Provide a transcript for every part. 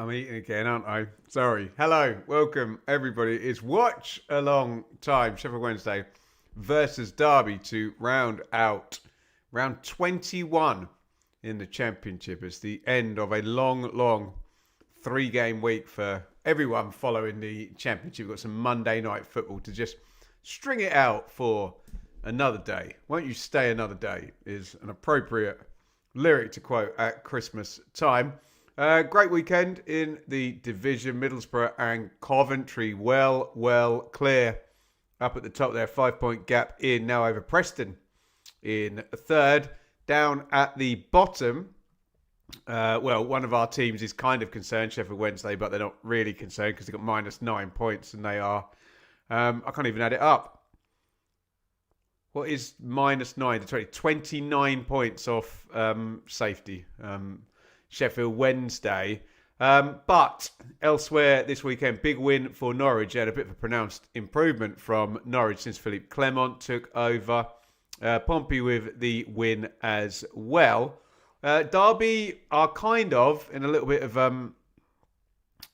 I'm eating again, aren't I? Sorry. Hello, welcome everybody. It's watch along time. Sheffield Wednesday versus Derby to round out round 21 in the Championship. It's the end of a long 3-game week for everyone following the Championship. We've got some Monday night football to just string it out for another day. Won't you stay another day is an appropriate lyric to quote at Christmas time. Great weekend in the division. Middlesbrough and Coventry well clear up at the top there. 5-point gap in now over Preston in third. Down at the bottom, one of our teams is kind of concerned, Sheffield Wednesday, but they're not really concerned because they've got -9 points and they are, I can't even add it up. What is -9 to 20? 29 points off safety. Sheffield Wednesday. But elsewhere this weekend, big win for Norwich. Had a bit of a pronounced improvement from Norwich since Philippe Clement took over. Pompey with the win as well. Derby are kind of in a little bit of,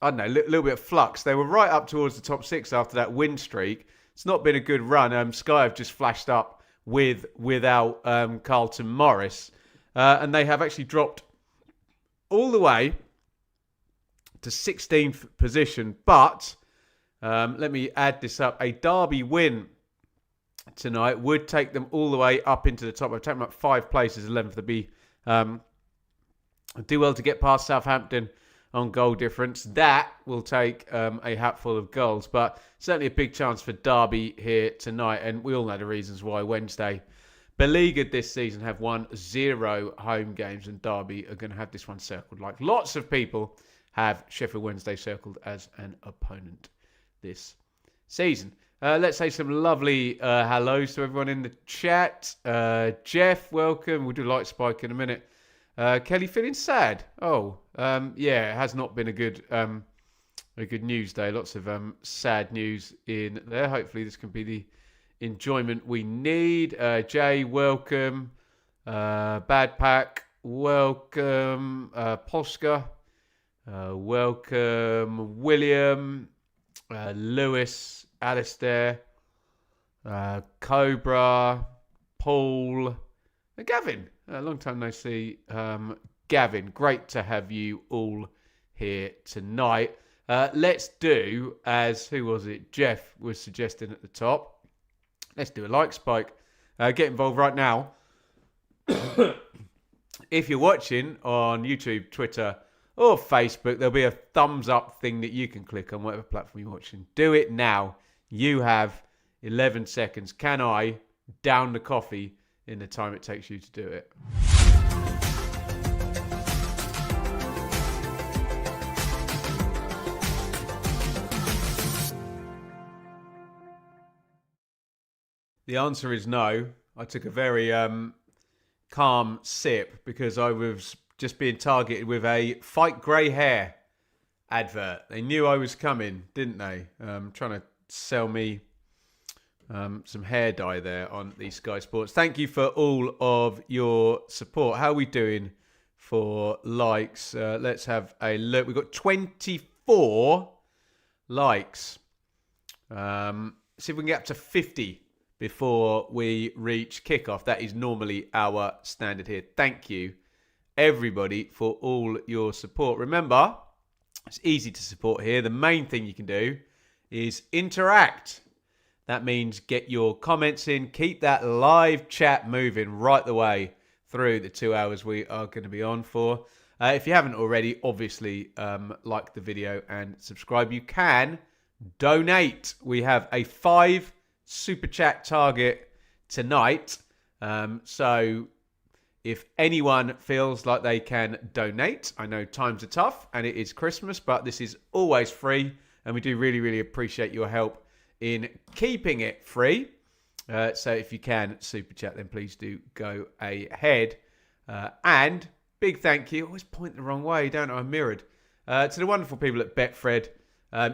little bit of flux. They were right up towards the top 6 after that win streak. It's not been a good run. Sky have just flashed up without Carlton Morris. And they have actually dropped all the way to 16th position. But let me add this up. A Derby win tonight would take them all the way up into the top. I've taken them up 5 places, 11th to be. Do well to get past Southampton on goal difference. That will take a hatful of goals. But certainly a big chance for Derby here tonight. And we all know the reasons why Wednesday, beleaguered this season, have won 0 home games, and Derby are going to have this one circled. Like lots of people have Sheffield Wednesday circled as an opponent this season. Let's say some lovely hellos to everyone in the chat. Jeff, welcome. We'll do light spike in a minute. Kelly feeling sad? It has not been a good news day. Lots of sad news in there. Hopefully this can be the enjoyment we need. Jay, welcome. Bad Pack, welcome. Posca, welcome. William, Lewis, Alistair, Cobra, Paul, Gavin. A long time no see. Gavin, great to have you all here tonight. Let's do, as who was it? Jeff was suggesting at the top. Let's do a like spike. Get involved right now. If you're watching on YouTube, Twitter, or Facebook, there'll be a thumbs up thing that you can click on whatever platform you're watching. Do it now. You have 11 seconds. Can I down the coffee in the time it takes you to do it? The answer is no. I took a very calm sip because I was just being targeted with a Fight Grey Hair advert. They knew I was coming, didn't they? Trying to sell me some hair dye there on the Sky Sports. Thank you for all of your support. How are we doing for likes? Let's have a look. We've got 24 likes. See if we can get up to 50 before we reach kickoff. That is normally our standard here. Thank you, everybody, for all your support. Remember, it's easy to support here. The main thing you can do is interact. That means get your comments in. Keep that live chat moving right the way through the 2 hours we are going to be on for. If you haven't already, obviously, like the video and subscribe. You can donate. We have a 5 super chat target tonight. So if anyone feels like they can donate, I know times are tough and it is Christmas, but this is always free. And we do really appreciate your help in keeping it free. So if you can super chat, then please do go ahead. And big thank you. I always point the wrong way, don't I? I'm mirrored. To the wonderful people at Betfred,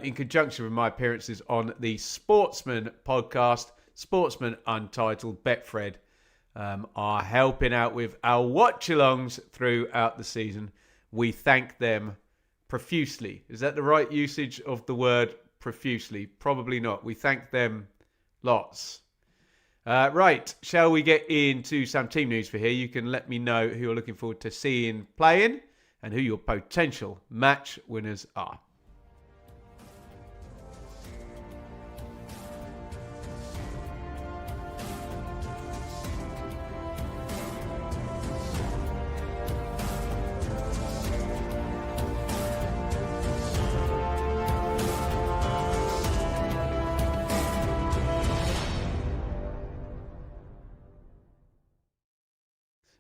in conjunction with my appearances on the Sportsman podcast, Sportsman Untitled. Betfred are helping out with our watch-alongs throughout the season. We thank them profusely. Is that the right usage of the word profusely? Probably not. We thank them lots. Right, shall we get into some team news for here? You can let me know who you're looking forward to seeing playing and who your potential match winners are.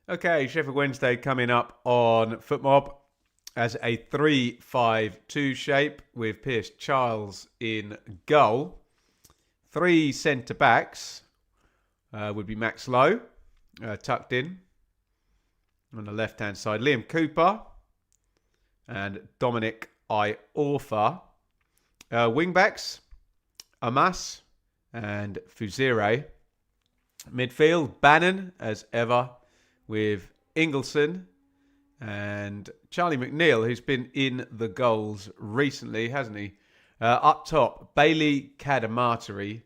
Okay, Sheffield Wednesday coming up on FootMob as a 3-5-2 shape with Pierce Childs in goal. 3 centre-backs would be Max Lowe, tucked in on the left-hand side. Liam Cooper and Dominic Iorfa. Wing-backs, Amas and Fuzire. Midfield, Bannon, as ever, with Ingleson and Charlie McNeil, who's been in the goals recently, hasn't he? Up top, Bailey Cadamarteri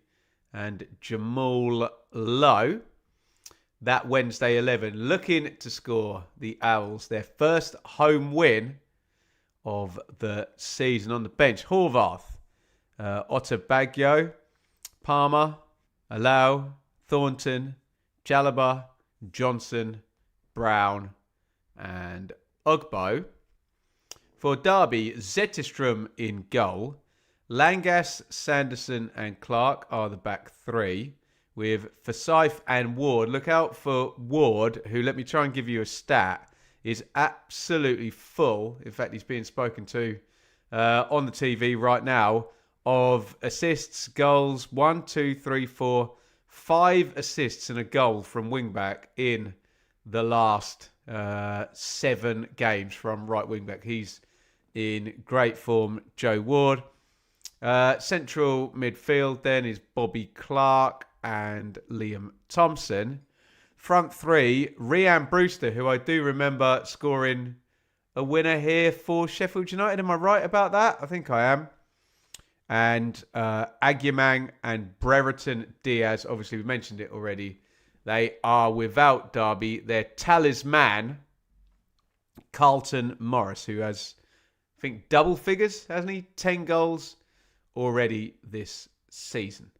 and Jamal Lowe. That Wednesday 11 looking to score the Owls their first home win of the season. On the bench, Horvath, Otabagio, Palmer, Alau, Thornton, Jalaba, Johnson, Brown and Ugbo. For Derby, Zetterstrom in goal. Langas, Sanderson and Clark are the back 3 with Forsyth and Ward. Look out for Ward, who, let me try and give you a stat, is absolutely full. In fact, he's being spoken to on the TV right now of assists, goals, 1, 2, 3, 4, 5 assists and a goal from wingback in the last 7 games from right wingback. He's in great form, Joe Ward. Central midfield then is Bobby Clark and Liam Thompson. Front 3, Rhian Brewster, who I do remember scoring a winner here for Sheffield United. Am I right about that? I think I am. And AGYEMANG and Brereton Diaz. Obviously, we mentioned it already. They are without Derby. Their talisman, Carlton Morris, who has, I think, double figures, hasn't he? 10 goals already this season.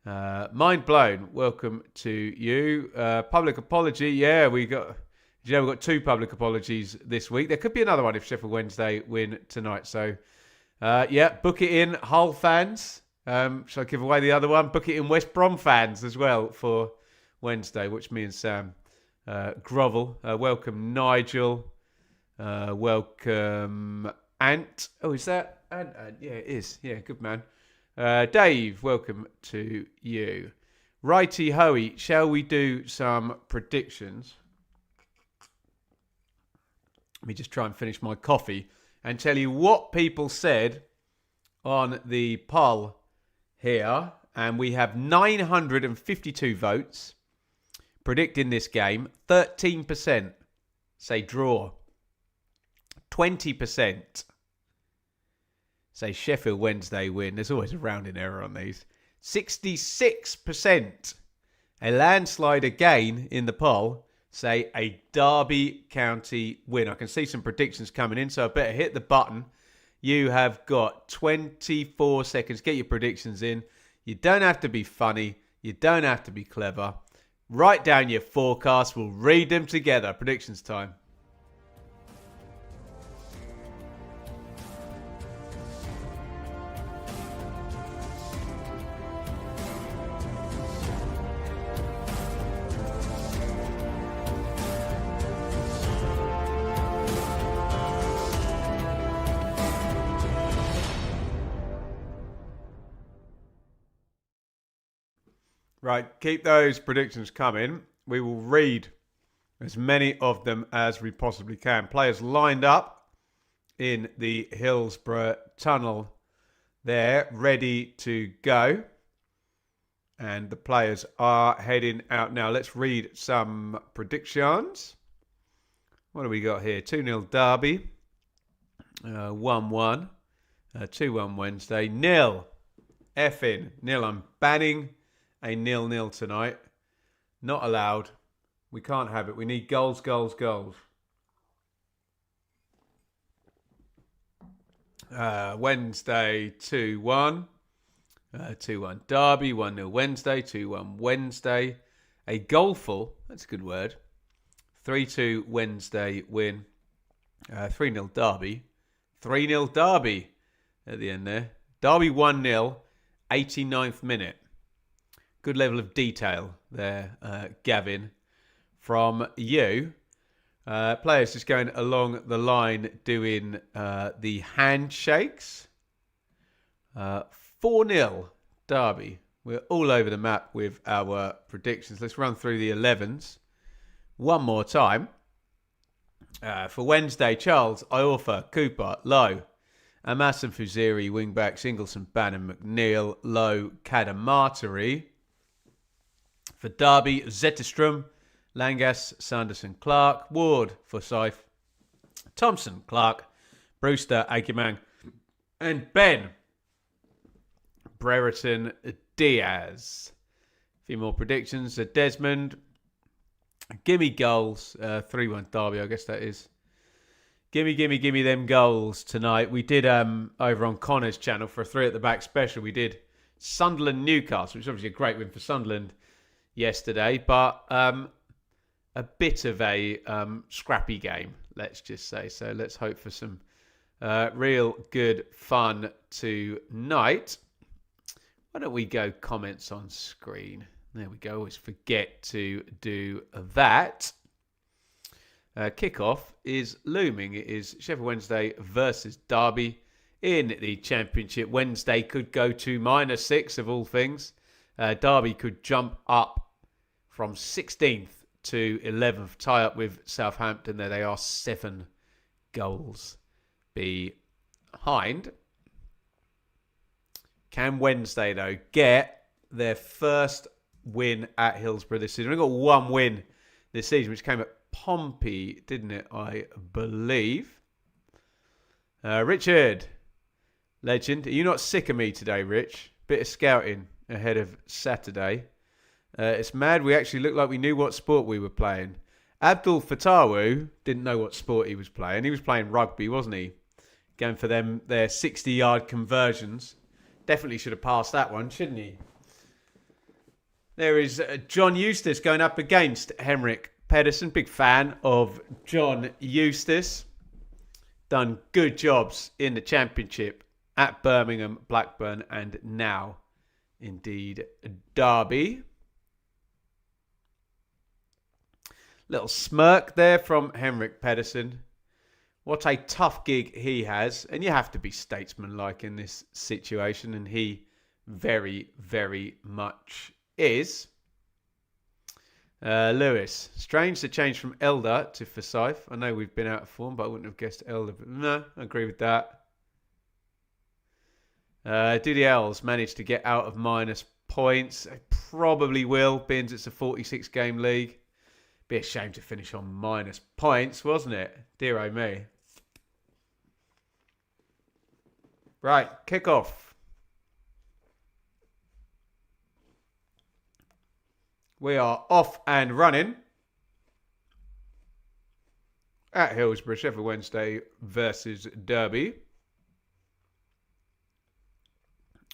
Mind blown. Welcome to you. Public apology. Yeah, we've got 2 public apologies this week. There could be another one if Sheffield Wednesday win tonight. So, book it in, Hull fans. Shall I give away the other one? Book it in, West Brom fans as well for Wednesday, which me and Sam grovel. Welcome, Nigel. Welcome, Ant. Oh, is that Ant? Yeah, it is. Yeah, good man. Dave, welcome to you. Righty hoey, shall we do some predictions? Let me just try and finish my coffee and tell you what people said on the poll here. And we have 952 votes predicting this game. 13% say draw. 20% say Sheffield Wednesday win. There's always a rounding error on these. 66%, a landslide again in the poll, say a Derby County win. I can see some predictions coming in, so I better hit the button. You have got 24 seconds. Get your predictions in. You don't have to be funny. You don't have to be clever. Write down your forecasts. We'll read them together. Predictions time. Right, keep those predictions coming. We will read as many of them as we possibly can. Players lined up in the Hillsbrough tunnel there, ready to go. And the players are heading out now. Let's read some predictions. What do we got here? 2-0 Derby. 1-1. 2-1 Wednesday. Nil. Effing nil. I'm banning a 0-0 tonight. Not allowed. We can't have it. We need goals, goals, goals. Wednesday 2-1. 2-1 Derby. 1-0 Wednesday. 2-1 Wednesday. A goalful. That's a good word. 3-2 Wednesday win. 3-0 Derby. 3-0 Derby at the end there. Derby 1-0. 89th minute. Good level of detail there, Gavin. From you. Players just going along the line doing the handshakes. 4-0 Derby. We're all over the map with our predictions. Let's run through the 11s one more time. For Wednesday, Charles, Iorfa, Cooper, Lowe, Amasan, Fuziri, wingbacks, Ingleson, Bannon, McNeil, Lowe, Cadamarteri. For Derby, Zetterstrom, Langas, Sanderson, Clark, Ward, Forsyth, Thompson, Clark, Brewster, AGYEMANG, and Ben, Brereton, Diaz. A few more predictions. Desmond, gimme goals. 3-1 Derby, I guess that is. Gimme them goals tonight. We did, over on Connor's channel for a 3 at the back special, we did Sunderland Newcastle, which is obviously a great win for Sunderland yesterday, but a bit of a scrappy game, let's just say. So let's hope for some real good fun tonight. Why don't we go comments on screen? There we go. Always forget to do that. Kickoff is looming. It is Sheffield Wednesday versus Derby in the Championship. Wednesday could go to -6 of all things. Derby could jump up from 16th to 11th, tie up with Southampton. There they are, 7 goals behind. Can Wednesday, though, get their first win at Hillsbrough this season? They've got 1 win this season, which came at Pompey, didn't it? I believe. Richard, legend. Are you not sick of me today, Rich? Bit of scouting ahead of Saturday. It's mad. We actually looked like we knew what sport we were playing. Abdul Fatawu didn't know what sport he was playing. He was playing rugby, wasn't he? Going for their 60-yard conversions. Definitely should have passed that one, shouldn't he? There is John Eustace going up against Henrik Pedersen. Big fan of John Eustace. Done good jobs in the Championship at Birmingham, Blackburn, and now, indeed, Derby. Little smirk there from Henrik Pedersen. What a tough gig he has. And you have to be statesmanlike in this situation. And he very, very much is. Lewis. Strange the change from Elder to Forsyth. I know we've been out of form, but I wouldn't have guessed Elder. But no, I agree with that. Do the L's manage to get out of minus points? They probably will, being it's a 46-game league. Be a shame to finish on minus points, wasn't it? Dear oh me. Right, kickoff. We are off and running at Hillsbrough, Sheffield Wednesday versus Derby.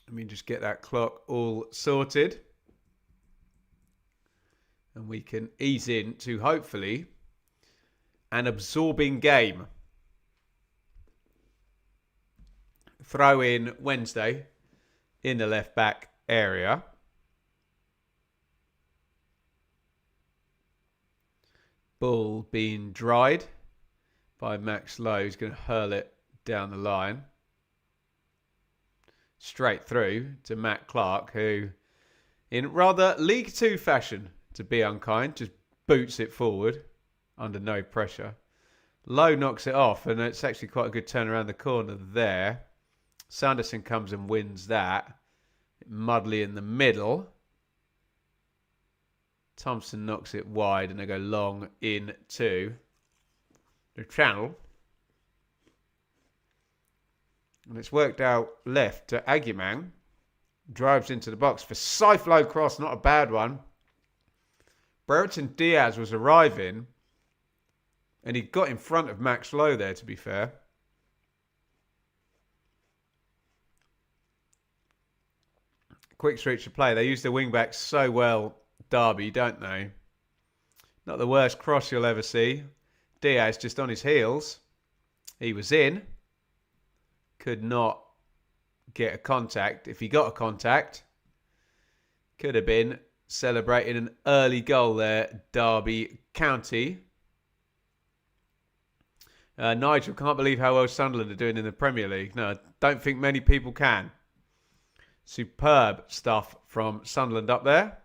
Let me just get that clock all sorted. And we can ease into, hopefully, an absorbing game. Throw in Wednesday in the left back area. Ball being dried by Max Lowe. He's going to hurl it down the line. Straight through to Matt Clark, who, in rather League Two fashion, to be unkind, just boots it forward under no pressure. Lowe knocks it off, and it's actually quite a good turn around the corner there. Sanderson comes and wins that. Mudley in the middle. Thompson knocks it wide, and they go long into the channel. And it's worked out left to AGYEMANG. Drives into the box for scythe low cross, not a bad one. Brereton Diaz was arriving, and he got in front of Max Lowe there, to be fair. Quick switch to play. They use the wing backs so well, Derby, don't they? Not the worst cross you'll ever see. Diaz just on his heels. He was in. Could not get a contact. If he got a contact, could have been celebrating an early goal there, Derby County. Nigel, can't believe how well Sunderland are doing in the Premier League. No, don't think many people can. Superb stuff from Sunderland up there.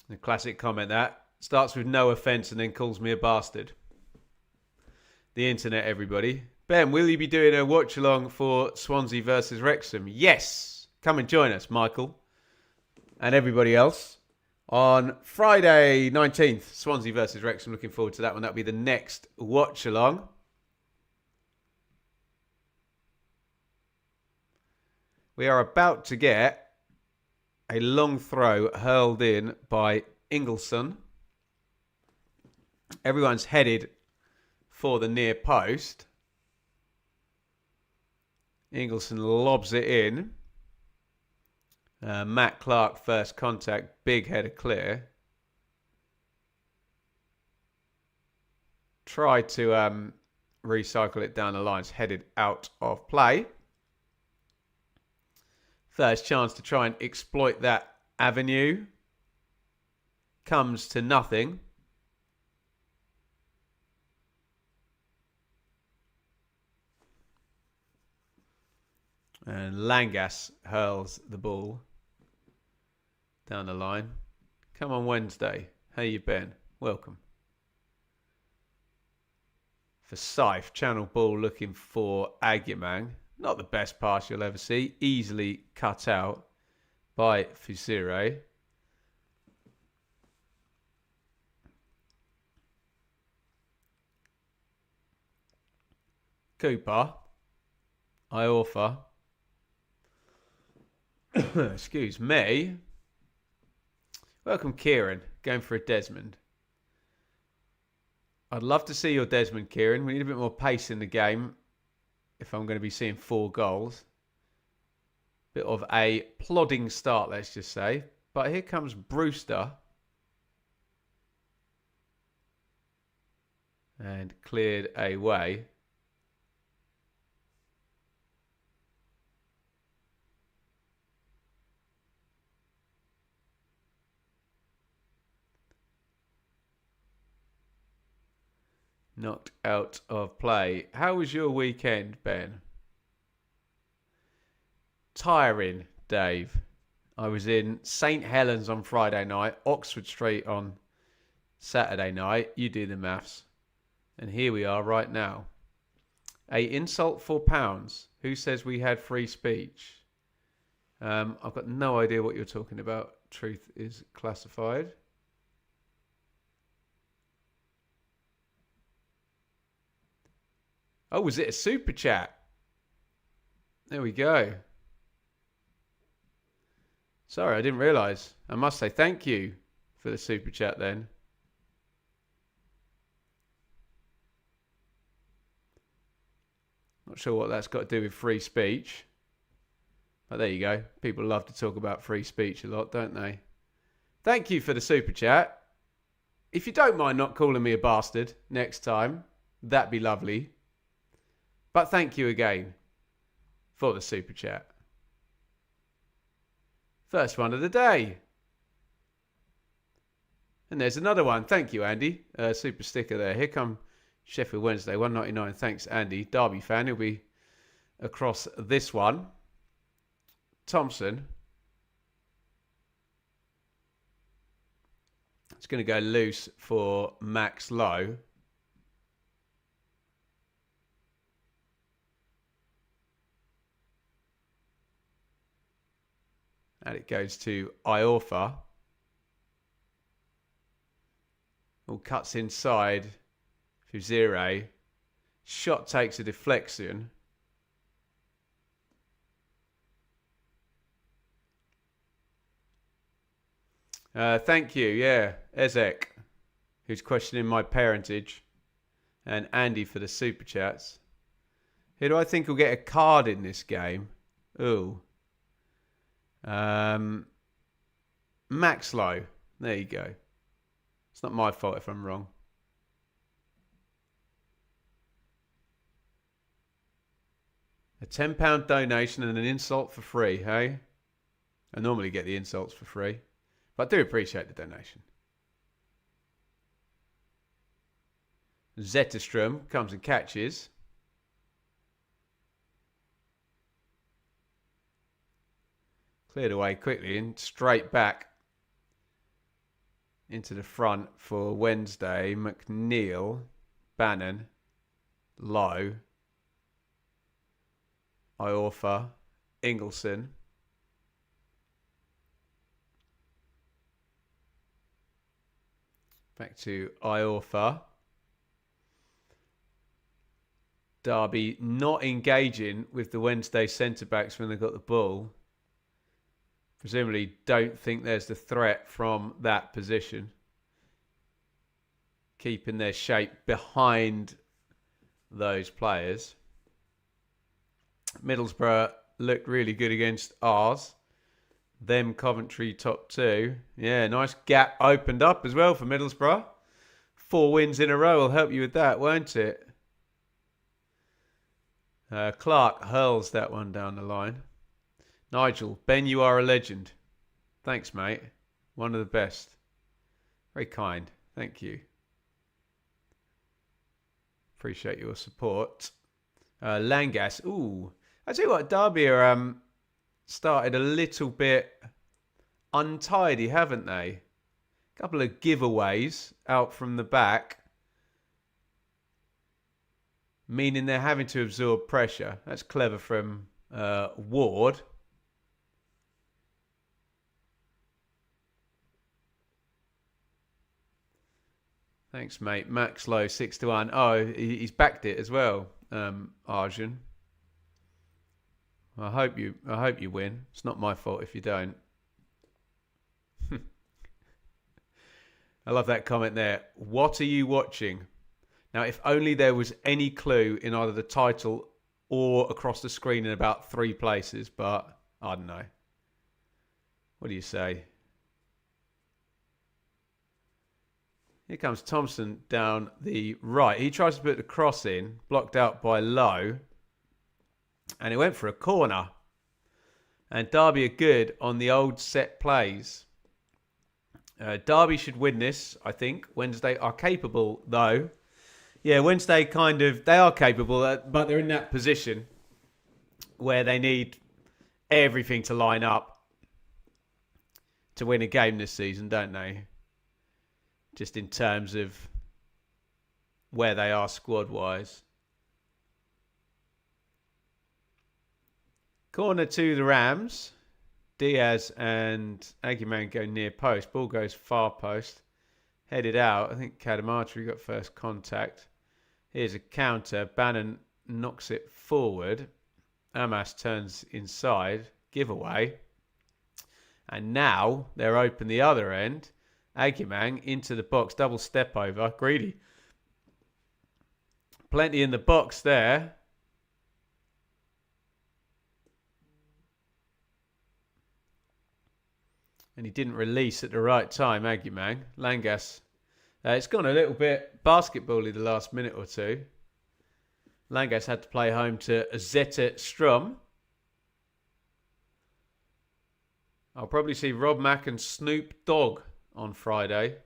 The classic comment that starts with no offence and then calls me a bastard. The internet, everybody. Ben, will you be doing a watch along for Swansea versus Wrexham? Yes. Come and join us, Michael. And everybody else. On Friday 19th, Swansea versus Wrexham. Looking forward to that one. That'll be the next watch along. We are about to get a long throw hurled in by Ingleson. Everyone's headed for the near post. Ingleson lobs it in. Matt Clark first contact. Big header clear. Tried to recycle it down the line. It's headed out of play. First chance to try and exploit that avenue. Comes to nothing. And Langas hurls the ball down the line. Come on, Wednesday. How you been? Welcome. For Scythe, channel ball looking for AGYEMANG. Not the best pass you'll ever see. Easily cut out by Fusire. Cooper. Iorfa. Excuse me. Welcome, Kieran. Going for a Desmond. I'd love to see your Desmond, Kieran. We need a bit more pace in the game if I'm going to be seeing 4 goals. Bit of a plodding start, let's just say. But here comes Brewster. And cleared away. Knocked out of play. How was your weekend, Ben? Tiring, Dave. I was in St. Helens on Friday night, Oxford Street on Saturday night. You do the maths. And here we are right now. A insult for £. Who says we had free speech? I've got no idea what you're talking about. Truth is classified. Oh, was it a super chat? There we go. Sorry, I didn't realise. I must say thank you for the super chat then. Not sure what that's got to do with free speech. But there you go. People love to talk about free speech a lot, don't they? Thank you for the super chat. If you don't mind not calling me a bastard next time, that'd be lovely. But thank you again for the super chat. First one of the day. And there's another one. Thank you, Andy. Super sticker there. Here come Sheffield Wednesday, $1.99. Thanks, Andy. Derby fan. He'll be across this one. Thompson. It's going to go loose for Max Lowe. And it goes to Iorfa. All cuts inside for Zire. Shot takes a deflection. Thank you, yeah. Ezek, who's questioning my parentage. And Andy for the super chats. Who do I think will get a card in this game? Ooh. Maxlow. There you go. It's not my fault if I'm wrong. A £10 donation and an insult for free, hey? I normally get the insults for free, but I do appreciate the donation. Zetterstrom comes and catches. Cleared away quickly and straight back into the front for Wednesday. McNeil, Bannon, Lowe, Iorfa, Ingleson. Back to Iorfa. Derby not engaging with the Wednesday centre-backs when they got the ball. Presumably don't think there's the threat from that position. Keeping their shape behind those players. Middlesbrough looked really good against ours. Them Coventry top two. Yeah, nice gap opened up as well for Middlesbrough. 4 wins in a row will help you with that, won't it? Clark hurls that one down the line. Nigel, Ben, you are a legend. Thanks, mate. One of the best. Very kind. Thank you. Appreciate your support. Langas. Ooh. I tell you what, Derby are started a little bit untidy, haven't they? A couple of giveaways out from the back. Meaning they're having to absorb pressure. That's clever from Ward. Thanks, mate. Max Low, 6-1. Oh, he's backed it as well, Arjun. I hope you win. It's not my fault if you don't. I love that comment there. What are you watching? Now, if only there was any clue in either the title or across the screen in about 3 places, but I don't know. What do you say? Here comes Thompson down the right. He tries to put the cross in, blocked out by Lowe, and it went for a corner. And Derby are good on the old set plays. Derby should win this, I think. Wednesday are capable, though. Yeah, Wednesday they are capable, but they're in that position where they need everything to line up to win a game this season, don't they? Just in terms of where they are squad-wise. Corner to the Rams. Diaz and AGYEMANG go near post. Ball goes far post. Headed out. I think Kadamatri got first contact. Here's a counter. Bannon knocks it forward. Amas turns inside. Giveaway. And now they're open the other end. AGYEMANG into the box. Double step over. Greedy. Plenty in the box there. And he didn't release at the right time, AGYEMANG. Langas. It's gone a little bit basketball-y the last minute or two. Langas had to play home to Zetterstrom. I'll probably see Rob Mack and Snoop Dogg on Friday.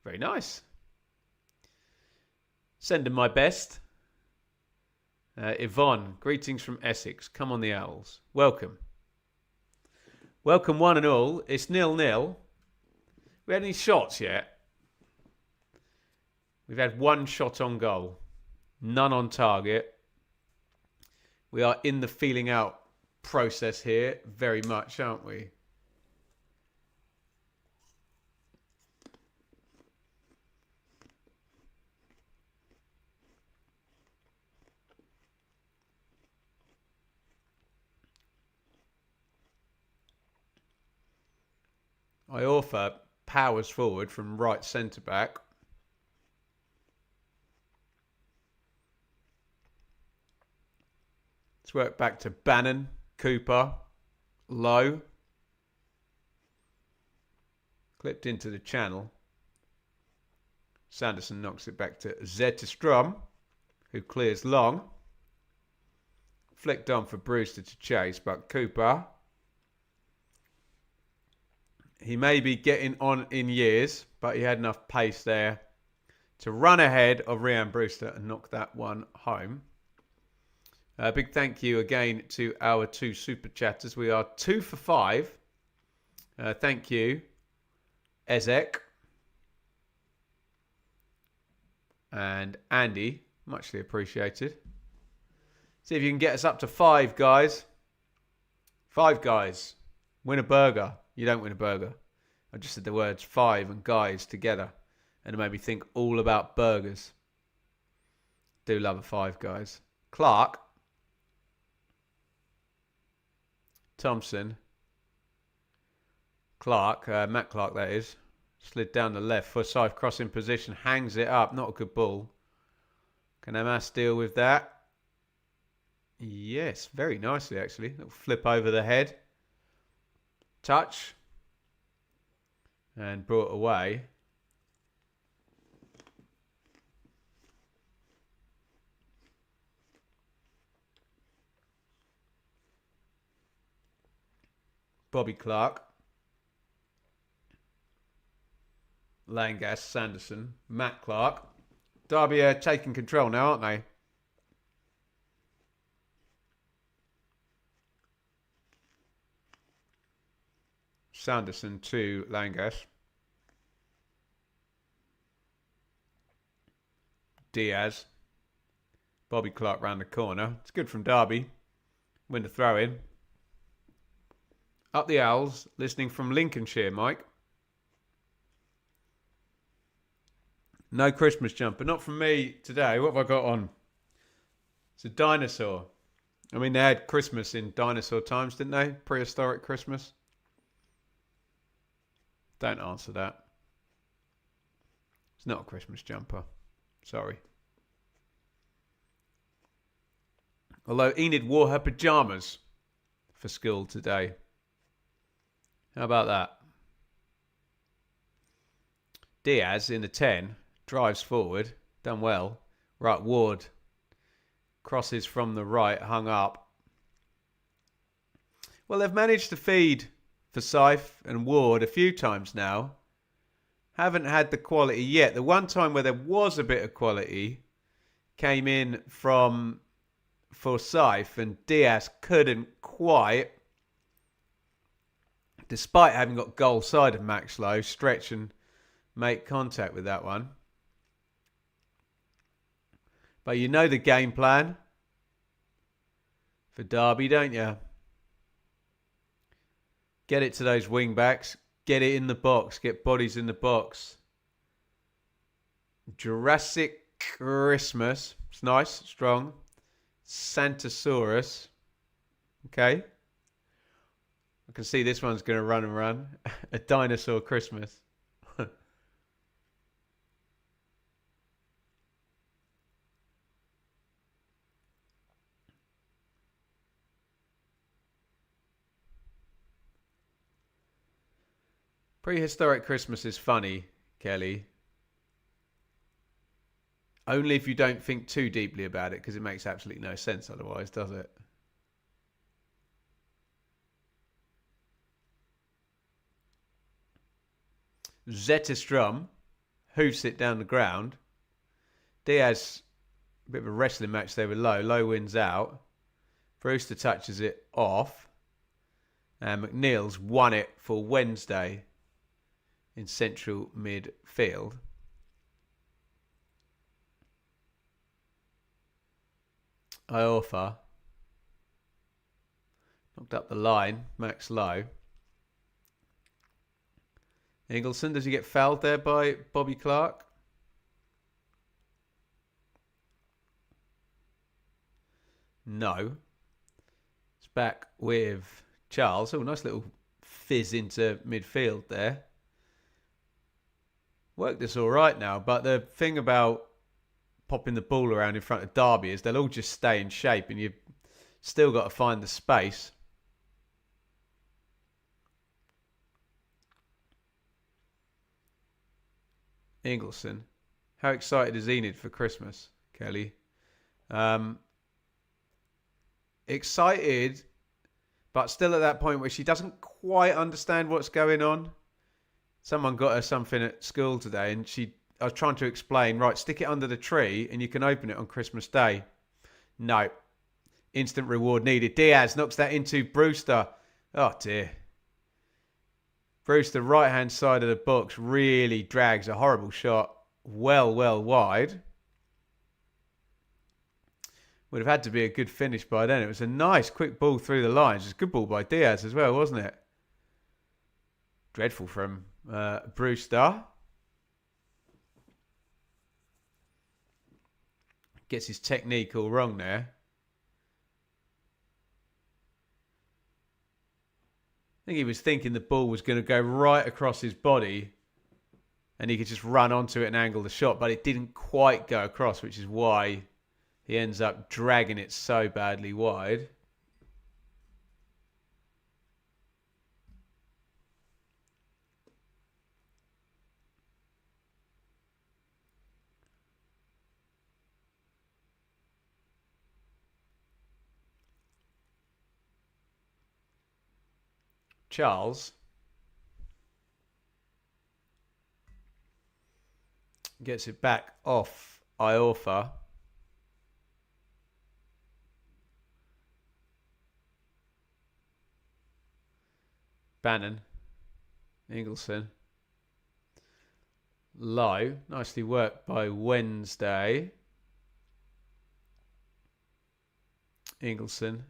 Very nice. Send them my best. Yvonne, greetings from Essex. Come on the Owls. Welcome. Welcome one and all. It's 0-0. We had any shots yet? We've had 1 shot on goal. None on target. We are in the feeling out process here very much, aren't we? Iorfa powers forward from right centre back. Let's work back to Bannon, Cooper, Low. Clipped into the channel. Sanderson knocks it back to Zetterstrom, who clears long. Flicked on for Brewster to chase, but Cooper, he may be getting on in years, but he had enough pace there to run ahead of Rhian Brewster and knock that one home. A big thank you again to our 2 super chatters. We are 2 for 5. Thank you, Ezek and Andy. Muchly appreciated. See if you can get us up to 5, guys. 5 guys. Win a burger. You don't win a burger. I just said the words 5 and guys together, and it made me think all about burgers. Do love a 5 guys. Clark. Thompson. Clark. Matt Clark, that is. Slid down the left. Forsyth crossing position. Hangs it up. Not a good ball. Can Amas deal with that? Yes, very nicely actually. Little flip over the head. Touch. And brought away. Bobby Clark. Langas, Sanderson, Matt Clark. Derby are taking control now, aren't they? Sanderson to Langas. Diaz. Bobby Clark round the corner. It's good from Derby. Win the throw in. Up the Owls, listening from Lincolnshire, Mike. No Christmas jumper. Not from me today. What have I got on? It's a dinosaur. I mean, they had Christmas in dinosaur times, didn't they? Prehistoric Christmas. Don't answer that. It's not a Christmas jumper. Sorry. Although Enid wore her pyjamas for school today. How about that? Diaz in the 10. Drives forward. Done well. Right, Ward. Crosses from the right. Hung up. Well, they've managed to feed Forsyth and Ward a few times now. Haven't had the quality yet. The one time where there was a bit of quality came in from Forsyth, and Diaz couldn't quite, despite having got goal side of Max Lowe, stretch and make contact with that one. But you know the game plan for Derby, don't you? Get it to those wing backs. Get it in the box. Get bodies in the box. Jurassic Christmas. It's nice, strong. Santosaurus. Okay. I can see this one's going to run and run. A dinosaur Christmas. Prehistoric Christmas is funny, Kelly. Only if you don't think too deeply about it, because it makes absolutely no sense otherwise, does it? Zetterstrom hoofs it down the ground. Diaz, a bit of a wrestling match there with Lowe. Lowe wins out. Brewster touches it off. And McNeil's won it for Wednesday in central midfield. Iorfa. Knocked up the line. Max Lowe. Ingleson, does he get fouled there by Bobby Clark? No. It's back with Charles. Oh, nice little fizz into midfield there. Worked this all right now, but the thing about popping the ball around in front of Derby is they'll all just stay in shape and you've still got to find the space. Ingleson. How excited is Enid for Christmas, Kelly? Excited, but still at that point where she doesn't quite understand what's going on. Someone got her something at school today and I was trying to explain, right, stick it under the tree and you can open it on Christmas Day. No. Instant reward needed. Diaz knocks that into Brewster. Oh, dear. Brewster, right-hand side of the box, really drags a horrible shot well wide. Would have had to be a good finish by then. It was a nice, quick ball through the lines. It was a good ball by Diaz as well, wasn't it? Dreadful from Brewster. Gets his technique all wrong there. I think he was thinking the ball was going to go right across his body and he could just run onto it and angle the shot, but it didn't quite go across, which is why he ends up dragging it so badly wide. Charles gets it back off Iorfa. Bannon. Ingleson. Low. Nicely worked by Wednesday. Ingleson.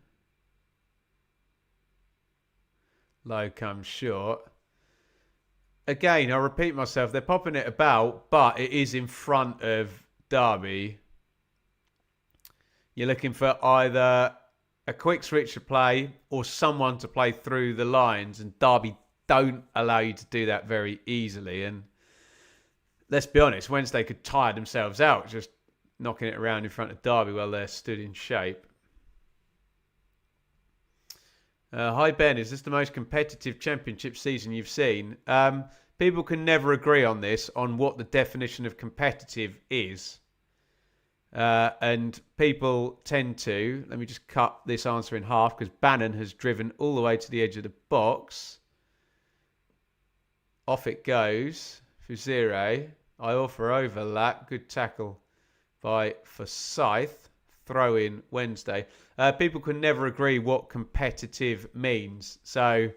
Low comes short. Again, I'll repeat myself. They're popping it about, but it is in front of Derby. You're looking for either a quick switch to play or someone to play through the lines, and Derby don't allow you to do that very easily. And let's be honest, Wednesday could tire themselves out just knocking it around in front of Derby while they're stood in shape. Hi Ben, is this the most competitive championship season you've seen? People can never agree on this, on what the definition of competitive is. And people tend to, let me just cut this answer in half because Bannon has driven all the way to the edge of the box. Off it goes. Fuzire. I offer overlap. Good tackle by Forsyth. Throw in Wednesday. People can never agree what competitive means. So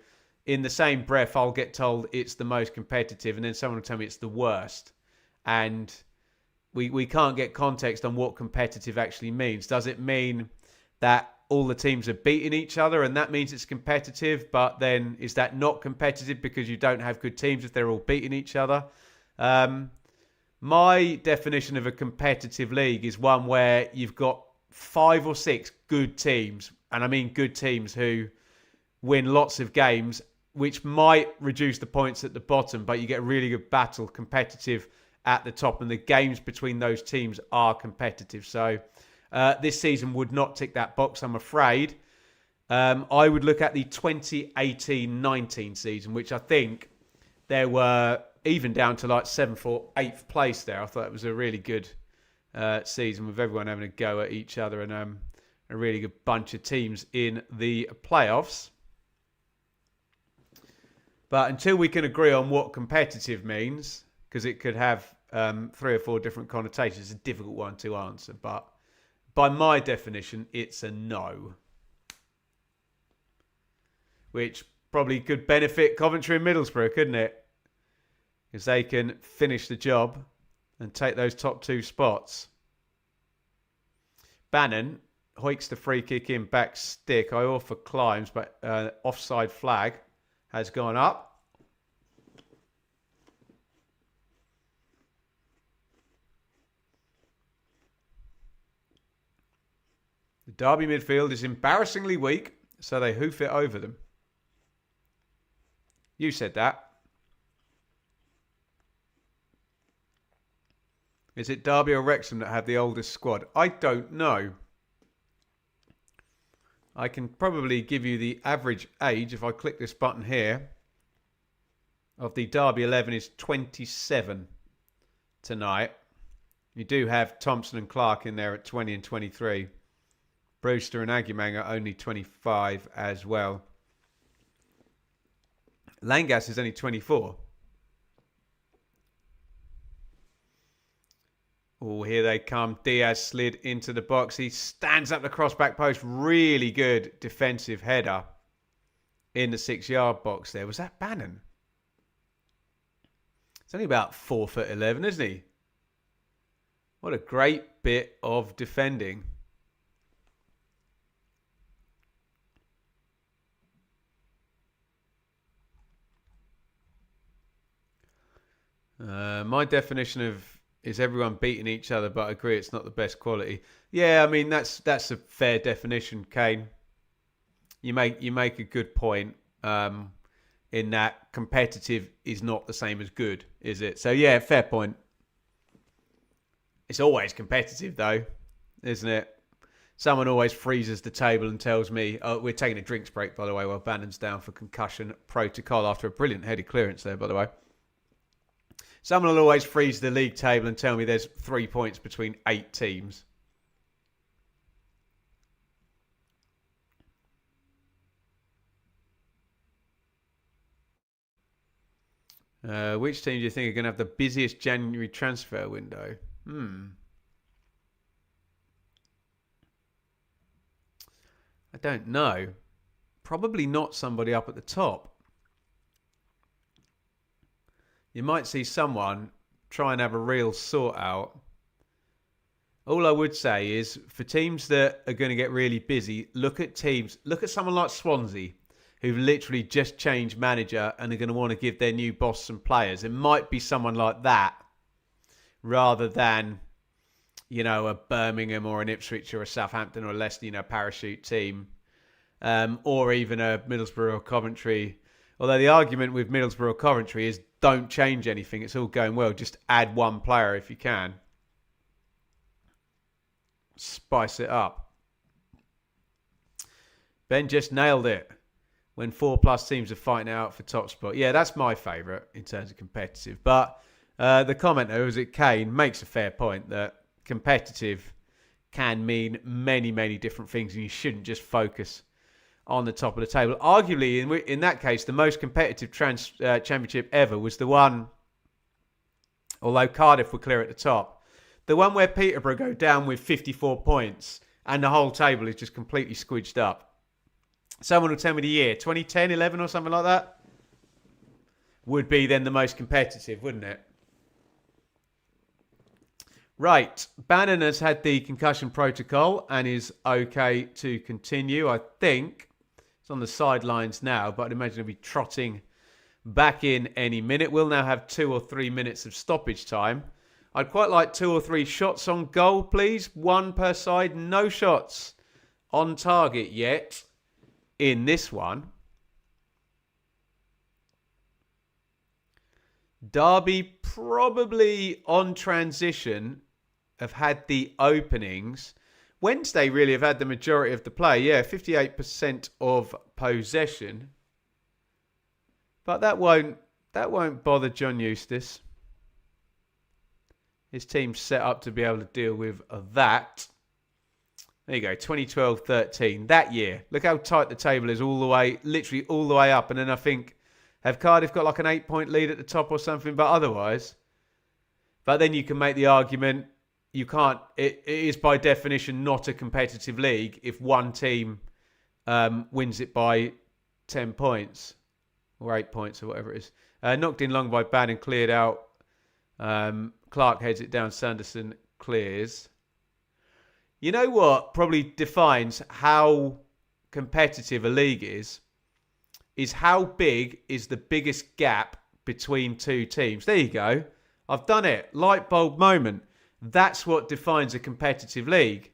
in the same breath, I'll get told it's the most competitive and then someone will tell me it's the worst. And we can't get context on what competitive actually means. Does it mean that all the teams are beating each other and that means it's competitive, but then is that not competitive because you don't have good teams if they're all beating each other? My definition of a competitive league is one where you've got 5 or 6 good teams, and I mean good teams who win lots of games, which might reduce the points at the bottom, but you get a really good battle, competitive at the top, and the games between those teams are competitive. So this season would not tick that box, I'm afraid. I would look at the 2018-19 season, which I think there were even down to like 7th or 8th place there. I thought it was a really good season with everyone having a go at each other and a really good bunch of teams in the playoffs. But until we can agree on what competitive means, because it could have 3 or 4 different connotations, it's a difficult one to answer. But by my definition, it's a no. Which probably could benefit Coventry and Middlesbrough, couldn't it? Because they can finish the job and take those top 2 spots. Bannon, hoiks the free kick in, back stick. Iorfa climbs, but offside flag has gone up. The Derby midfield is embarrassingly weak, so they hoof it over them. You said that. Is it Derby or Wrexham that have the oldest squad? I don't know. I can probably give you the average age if I click this button here. Of the Derby 11 is 27 tonight. You do have Thompson and Clark in there at 20 and 23. Brewster and AGYEMANG are only 25 as well. Langas is only 24. Oh, here they come. Diaz slid into the box. He stands up the cross-back post. Really good defensive header in the 6-yard box there. Was that Bannon? It's only about 4'11", isn't he? What a great bit of defending. My definition of is everyone beating each other, but I agree it's not the best quality. Yeah, I mean that's a fair definition, Kane. You make a good point in that competitive is not the same as good, is it? So yeah, fair point. It's always competitive though, isn't it? Someone always freezes the table and tells me, oh, we're taking a drinks break, by the way, while Bannon's down for concussion protocol after a brilliant headed clearance there, by the way. Someone will always freeze the league table and tell me there's 3 points between 8 teams. Which team do you think are going to have the busiest January transfer window? I don't know. Probably not somebody up at the top. You might see someone try and have a real sort out. All I would say is, for teams that are going to get really busy, look at someone like Swansea, who've literally just changed manager and are going to want to give their new boss some players. It might be someone like that, rather than, a Birmingham or an Ipswich or a Southampton or a Leicester, parachute team. Or even a Middlesbrough or Coventry. Although the argument with Middlesbrough or Coventry is don't change anything. It's all going well. Just add one player if you can. Spice it up. Ben just nailed it. When 4+ teams are fighting out for top spot. Yeah, that's my favourite in terms of competitive. But the commenter, was it Kane, makes a fair point that competitive can mean many, many different things, and you shouldn't just focus on the top of the table. Arguably, in that case, the most competitive championship ever was the one, although Cardiff were clear at the top, the one where Peterborough go down with 54 points and the whole table is just completely squidged up. Someone will tell me the year, 2010, 11 or something like that, would be then the most competitive, wouldn't it? Right, Bannon has had the concussion protocol and is okay to continue. I think it's on the sidelines now, but I'd imagine he'll be trotting back in any minute. We'll now have 2 or 3 minutes of stoppage time. I'd quite like 2 or 3 shots on goal, please. 1 per side. No shots on target yet in this one. Derby probably on transition have had the openings. Wednesday really have had the majority of the play. Yeah, 58% of possession. But that won't bother John Eustace. His team's set up to be able to deal with that. There you go, 2012-13. That year. Look how tight the table is all the way, literally all the way up. And then I think, have Cardiff got like an 8-point lead at the top or something? But otherwise. But then you can make the argument, you can't, it is by definition not a competitive league if one team wins it by 10 points or 8 points or whatever it is. Knocked in long by Bannon, cleared out. Clark heads it down, Sanderson clears. You know what probably defines how competitive a league is how big is the biggest gap between two teams. There you go. I've done it. Light bulb moment. That's what defines a competitive league.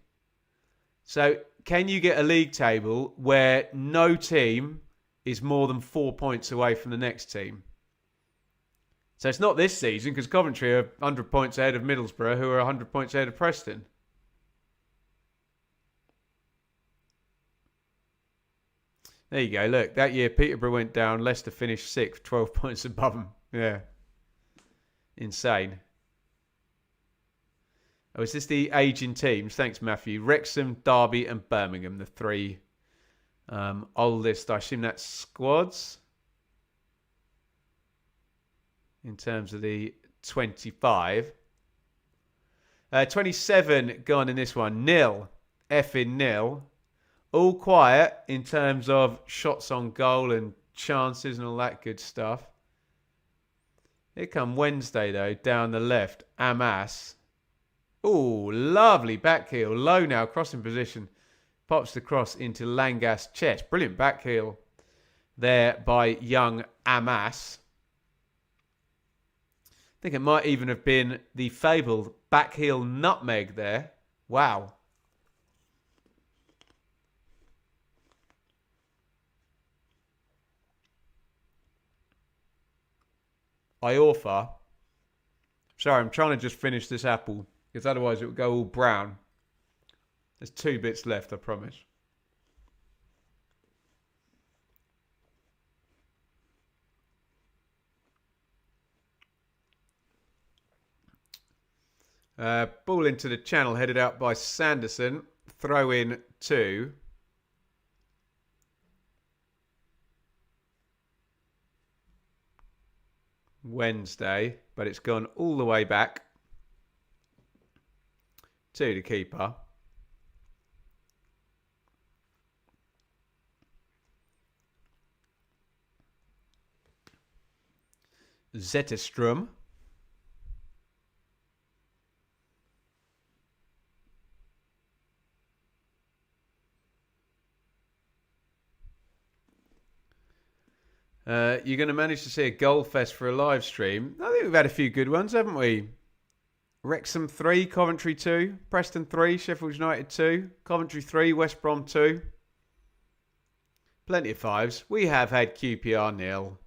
So can you get a league table where no team is more than 4 points away from the next team? So it's not this season because Coventry are 100 points ahead of Middlesbrough, who are 100 points ahead of Preston. There you go. Look, that year Peterborough went down. Leicester finished 6th, 12 points above them. Yeah. Insane. Oh, is this the aging teams? Thanks, Matthew. Wrexham, Derby and Birmingham, the three oldest. I assume that's squads. In terms of the 25. 27 gone in this one. 0. Effing 0. All quiet in terms of shots on goal and chances and all that good stuff. Here come Wednesday, though, down the left. Amas. Oh, lovely back heel. Low now, crossing position. Pops the cross into Langas' chest. Brilliant back heel there by young Amas. I think it might even have been the fabled back heel nutmeg there. Wow. Iorfa. Sorry, I'm trying to just finish this apple because otherwise it would go all brown. There's 2 bits left, I promise. Ball into the channel, headed out by Sanderson. Throw in 2. Wednesday, but it's gone all the way back to the keeper. Zetterstrom. You're going to manage to see a goal fest for a live stream. I think we've had a few good ones, haven't we? Wrexham 3, Coventry 2, Preston 3, Sheffield United 2, Coventry 3, West Brom 2. Plenty of 5s. We have had QPR 0,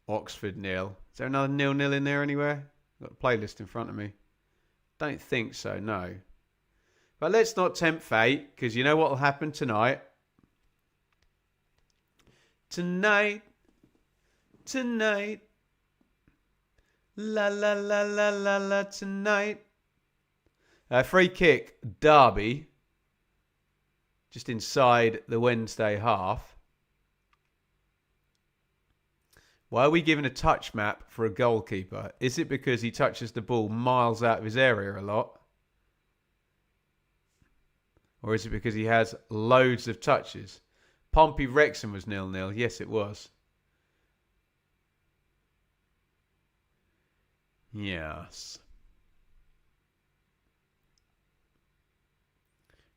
Oxford 0. Is there another 0-0 in there anywhere? I've got a playlist in front of me. Don't think so, no. But let's not tempt fate, because you know what will happen tonight. Tonight. La la la la la la tonight. Free kick, Derby. Just inside the Wednesday half. Why are we given a touch map for a goalkeeper? Is it because he touches the ball miles out of his area a lot? Or is it because he has loads of touches? Pompey Wrexham was 0-0. Yes, it was. Yes.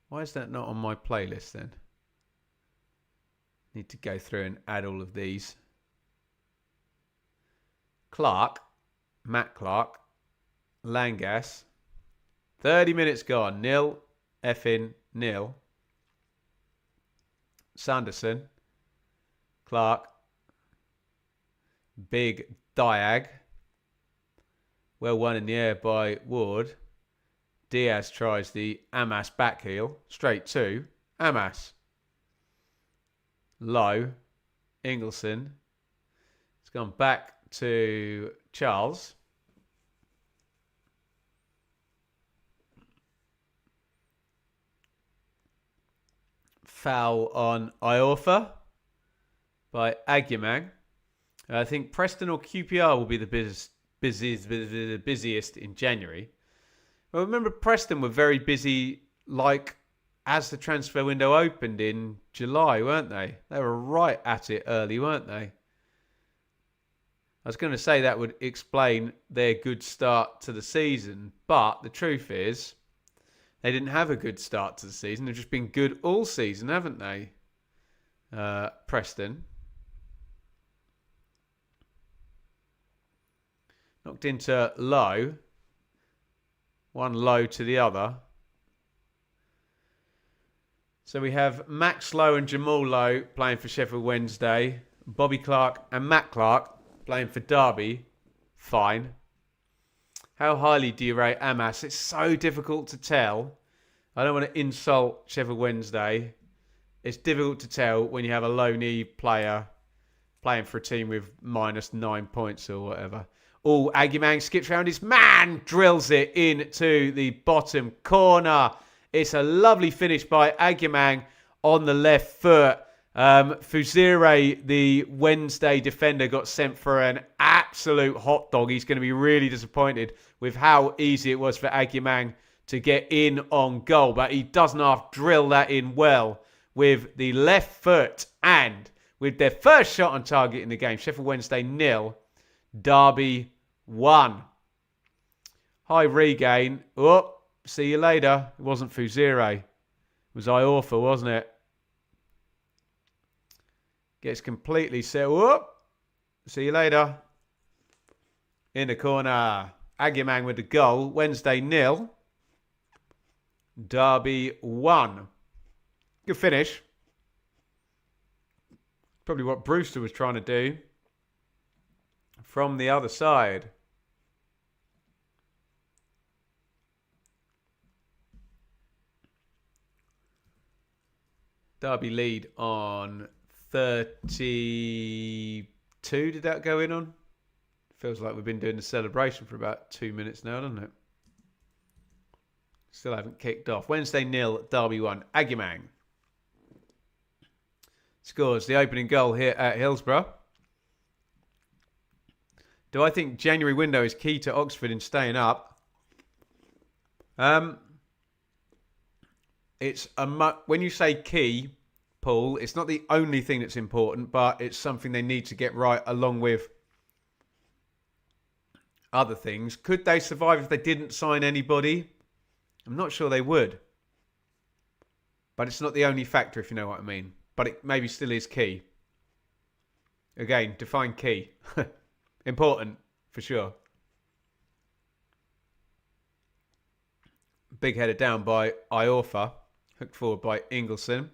Why is that not on my playlist then? Need to go through and add all of these. Clark. Matt Clark. Langas. 30 minutes gone. 0. Effing 0. Sanderson. Clark. Big Diag. Well won in the air by Ward. Diaz tries the Amas back heel. Straight to Amas. Low. Ingleson. It's gone back to Charles. Foul on Iorfa by AGYEMANG. I think Preston or QPR will be the busiest in January. Well, remember Preston were very busy like as the transfer window opened in July, weren't they? They were right at it early, weren't they? I was going to say that would explain their good start to the season, but the truth is They didn't have a good start to the season. They've just been good all season, haven't they? Preston. Knocked into Low. One Low to the other. So we have Max Lowe and Jamal Lowe playing for Sheffield Wednesday. Bobby Clark and Matt Clark playing for Derby. Fine. How highly do you rate Amas? It's so difficult to tell. I don't want to insult Sheffield Wednesday. It's difficult to tell when you have a low-knee player playing for a team with -9 points or whatever. Oh, AGYEMANG skips around his man, drills it into the bottom corner. It's a lovely finish by AGYEMANG on the left foot. Fuzire, the Wednesday defender, got sent for an absolute hot dog. He's going to be really disappointed with how easy it was for AGYEMANG to get in on goal. But he doesn't half drill that in well with the left foot. And with their first shot on target in the game, Sheffield Wednesday 0, Derby 1. High regain. Oh, see you later. It wasn't Fuzire. It was Iorfa, wasn't it? Gets completely set up. See you later. In the corner. AGYEMANG with the goal. Wednesday 0. Derby 1. Good finish. Probably what Brewster was trying to do. From the other side. Derby lead on 32. Did that go in on? Feels like we've been doing the celebration for about 2 minutes now, doesn't it? Still haven't kicked off. Wednesday 0, Derby 1. AGYEMANG scores the opening goal here at Hillsbrough. Do I think January window is key to Oxford in staying up? It's when you say key, Paul, it's not the only thing that's important, but it's something they need to get right along with other things. Could they survive if they didn't sign anybody? I'm not sure they would. But it's not the only factor, if you know what I mean. But it maybe still is key. Again, define key. Important, for sure. Big header down by Iorfa. Hooked forward by Ingleson.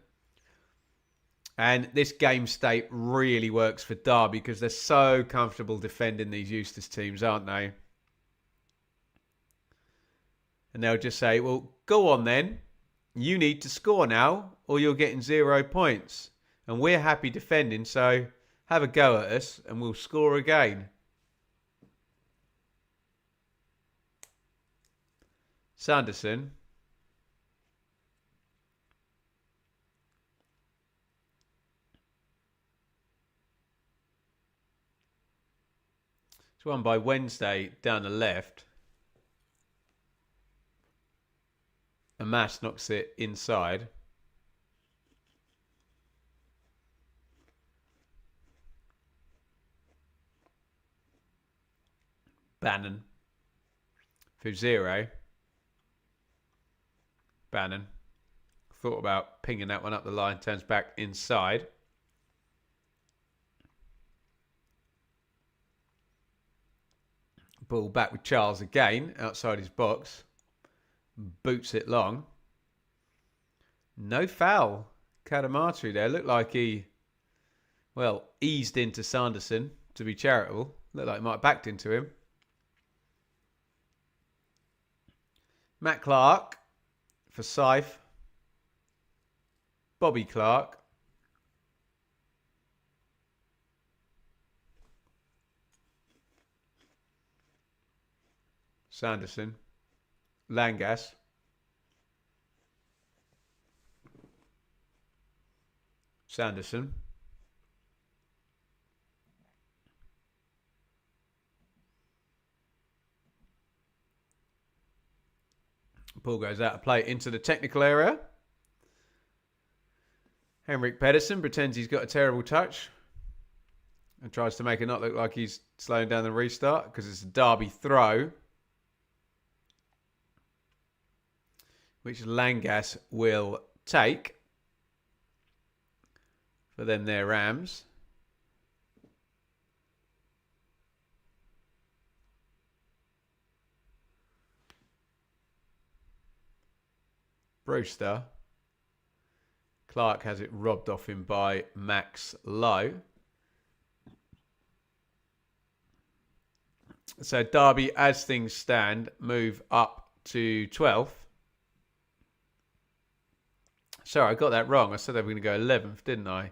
And this game state really works for Derby because they're so comfortable defending these Eustace teams, aren't they? And they'll just say, well, go on then. You need to score now or you're getting 0 points. And we're happy defending, so have a go at us and we'll score again. Sanderson. It's won by Wednesday down the left. Amas knocks it inside. Bannon. Fuzire. Bannon. Thought about pinging that one up the line. Turns back inside. Ball back with Charles again. Outside his box. Boots it long. No foul. Kadamatu there. Looked like he, well, eased into Sanderson to be charitable. Looked like he might have backed into him. Matt Clark for Syfe. Bobby Clark. Sanderson. Langas. Sanderson. Ball goes out of play into the technical area. Henrik Pedersen pretends he's got a terrible touch and tries to make it not look like he's slowing down the restart because it's a Derby throw. which Langas will take. For them, their Rams. Brewster. Clark has it robbed off him by Max Lowe. So Derby, as things stand, move up to 12th. Sorry, I got that wrong. I said they were going to go 11th, didn't I?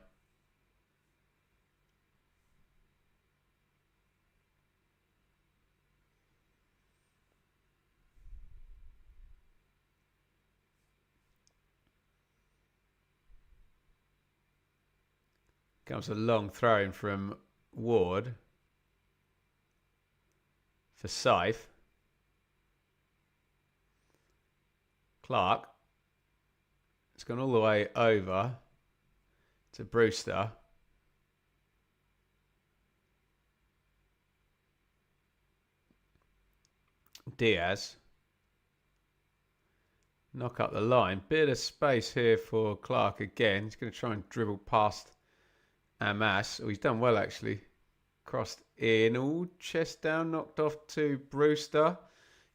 Comes a long throw in from Ward for Scythe. Clark. It's gone all the way over to Brewster. Diaz. Knock up the line. Bit of space here for Clark again. He's going to try and dribble past Amas. Oh, he's done well, actually. Crossed in. All chest down. Knocked off to Brewster.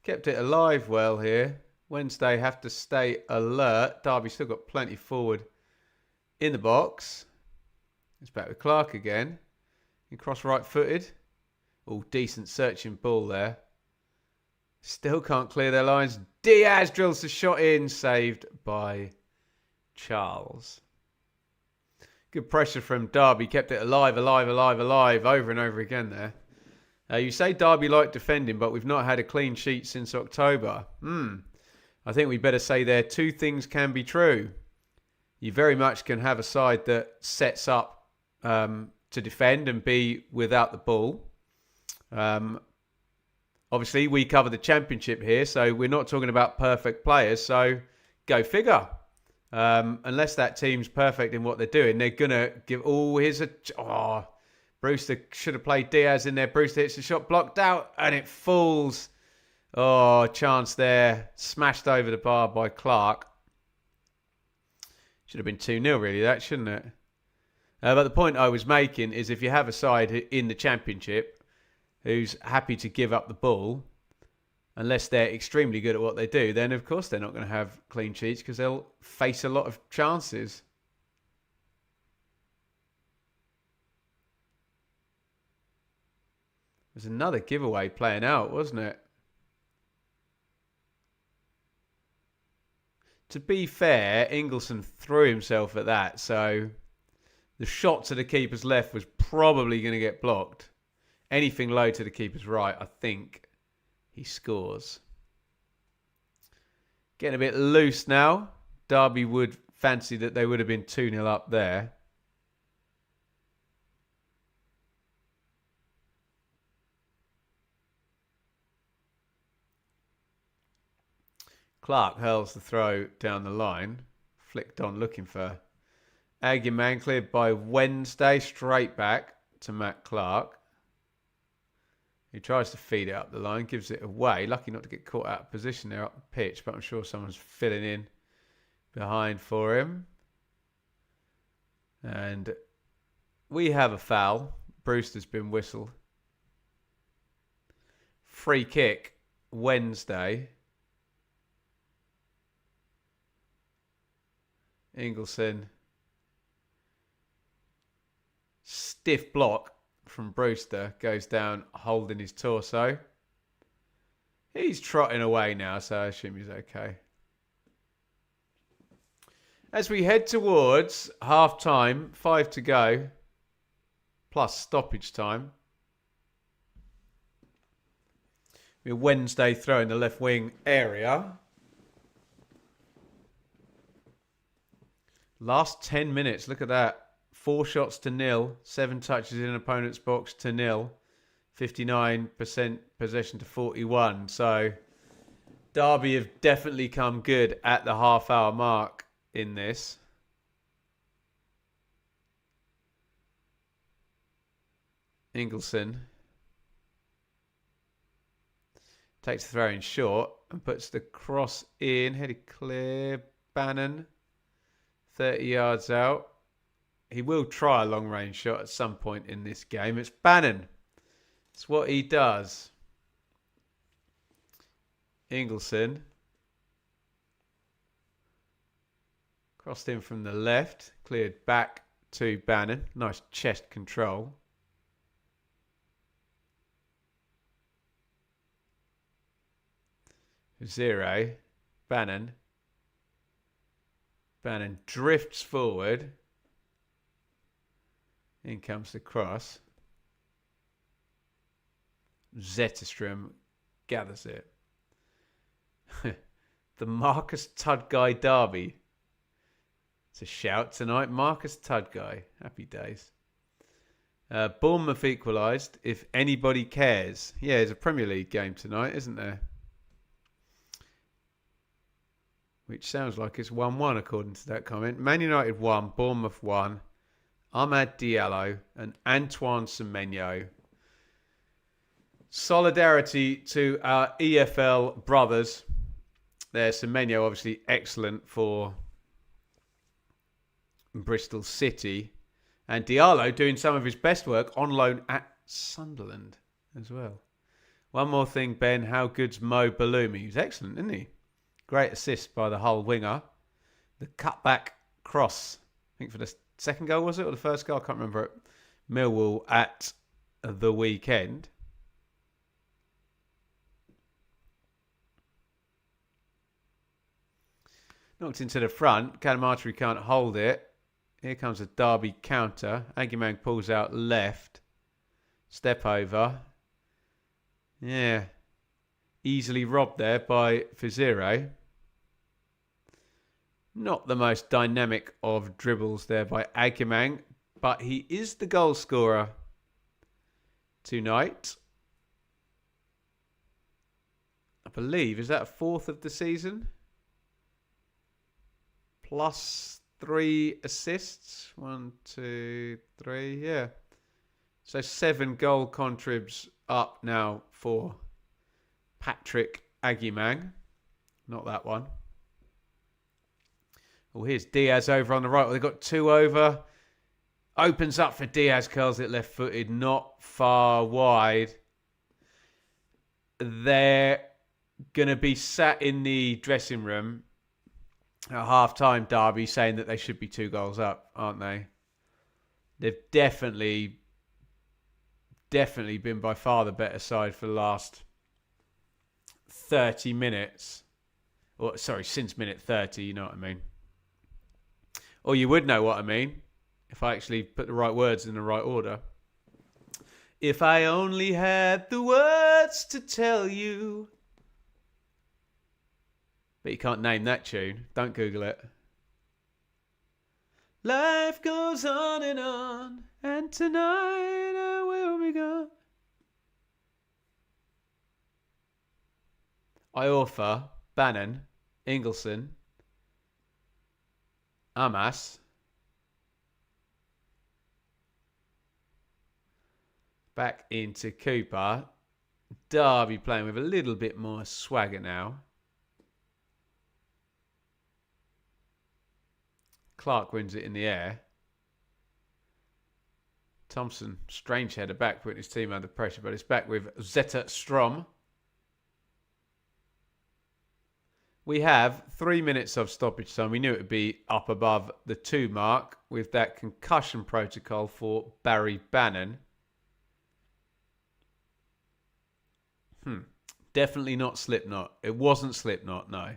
Kept it alive well here. Wednesday have to stay alert. Derby still got plenty forward in the box. It's back with Clark again. He cross right-footed. Oh, decent searching ball there. Still can't clear their lines. Diaz drills the shot in. Saved by Charles. Good pressure from Derby. Kept it alive, over and over again there. You say Derby like defending, but we've not had a clean sheet since October. I think we better say there two things can be true. You very much can have a side that sets up to defend and be without the ball. Obviously, we cover the Championship here, so we're not talking about perfect players. So go figure. Unless that team's perfect in what they're doing, they're going to give... Oh, here's a... Oh, Brewster should have played Diaz in there. Brewster hits the shot, blocked out, and it falls. Oh, chance there. Smashed over the bar by Clark. Should have been 2-0 really, that, shouldn't it? But the point I was making is if you have a side in the Championship who's happy to give up the ball, unless they're extremely good at what they do, then of course they're not going to have clean sheets because they'll face a lot of chances. There's another giveaway playing out, wasn't it? To be fair, Ingleson threw himself at that, so the shot to the keeper's left was probably going to get blocked. Anything low to the keeper's right, I think he scores. Getting a bit loose now. Derby would fancy that they would have been 2-0 up there. Clark hurls the throw down the line. Flicked on looking for AGYEMANG. Cleared by Wednesday. Straight back to Matt Clark. He tries to feed it up the line. Gives it away. Lucky not to get caught out of position there up the pitch. But I'm sure someone's filling in behind for him. And we have a foul. Brewster's been whistled. Free kick. Wednesday. Ingleson. Stiff block from Brewster. Goes down holding his torso. He's trotting away now, so I assume he's okay. As we head towards half-time, 5 to go, plus stoppage time. With Wednesday throwing the left wing area. Last 10 minutes, look at that. 4 shots to 0, 7 touches in opponent's box to 0, 59% possession to 41. So Derby have definitely come good at the half-hour mark in this. Ingleson takes the throw in short. and puts the cross in. Headed clear. Bannon, 30 yards out. He will try a long-range shot at some point in this game. It's Bannon. It's what he does. Ingleson. Crossed in from the left. Cleared back to Bannon. Nice chest control. Zero. Bannon. Bannon drifts forward. In comes the cross. Zetterstrom gathers it. The Marcus Tudguy derby. It's a shout tonight. Marcus Tudguy. Happy days. Bournemouth equalised. If anybody cares. Yeah, it's a Premier League game tonight, isn't there? Which sounds like it's 1-1 according to that comment. Man United 1, Bournemouth 1. Amad Diallo and Antoine Semenyo. Solidarity to our EFL brothers. There, Semenyo obviously excellent for Bristol City. And Diallo doing some of his best work on loan at Sunderland as well. One more thing, Ben. How good's Mo Balumi? He was excellent, isn't he? Great assist by the Hull winger. The cutback cross. I think for the second goal, was it? Or the first goal? I can't remember it. Millwall at the weekend. Knocked into the front. Cadamarteri can't hold it. Here comes a Derby counter. AGYEMANG pulls out left. Step over. Yeah. Easily robbed there by Fizero. Not the most dynamic of dribbles there by AGYEMANG, but he is the goal scorer tonight. I believe, is that a fourth of the season? Plus 3 assists. 1, 2, 3, yeah. So 7 goal contribs up now for Patrick AGYEMANG. Not that one. Oh, here's Diaz over on the right. Well, they've got 2 over. Opens up for Diaz. Curls it left-footed. Not far wide. They're going to be sat in the dressing room at half-time, Derby, saying that they should be 2 goals up, aren't they? They've definitely been by far the better side for the last 30 minutes. Or, sorry, since minute 30, you know what I mean. Or you would know what I mean if I actually put the right words in the right order. If I only had the words to tell you. But you can't name that tune. Don't Google it. Life goes on, and tonight I will be gone. Iorfa, Bannon, Ingleson, Amas. Back into Cooper. Derby playing with a little bit more swagger now. Clark wins it in the air. Thompson, strange header back, putting his team under pressure, but it's back with Zetterstrom. We have 3 minutes of stoppage time. We knew it would be up above the 2 mark with that concussion protocol for Barry Bannon. Definitely not Slipknot. It wasn't Slipknot, no.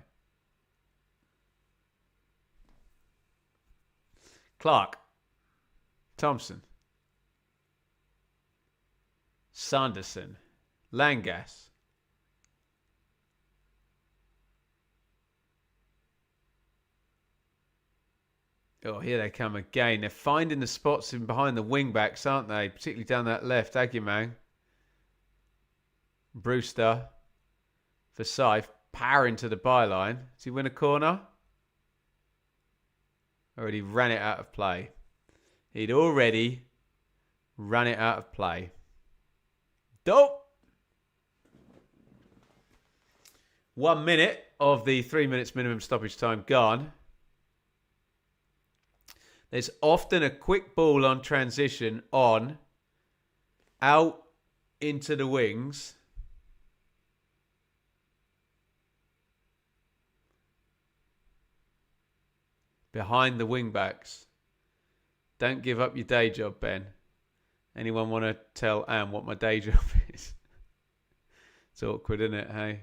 Clark. Thompson. Sanderson. Langas. Oh, here they come again. They're finding the spots in behind the wing-backs, aren't they? Particularly down that left. AGYEMANG. Brewster. Forsyth. Powering to the byline. Does he win a corner? Already ran it out of play. He'd already run it out of play. Dope. 1 minute of the 3 minutes minimum stoppage time gone. There's often a quick ball on transition on, out into the wings. Behind the wing backs. Don't give up your day job, Ben. Anyone want to tell Anne what my day job is? It's awkward, isn't it, hey?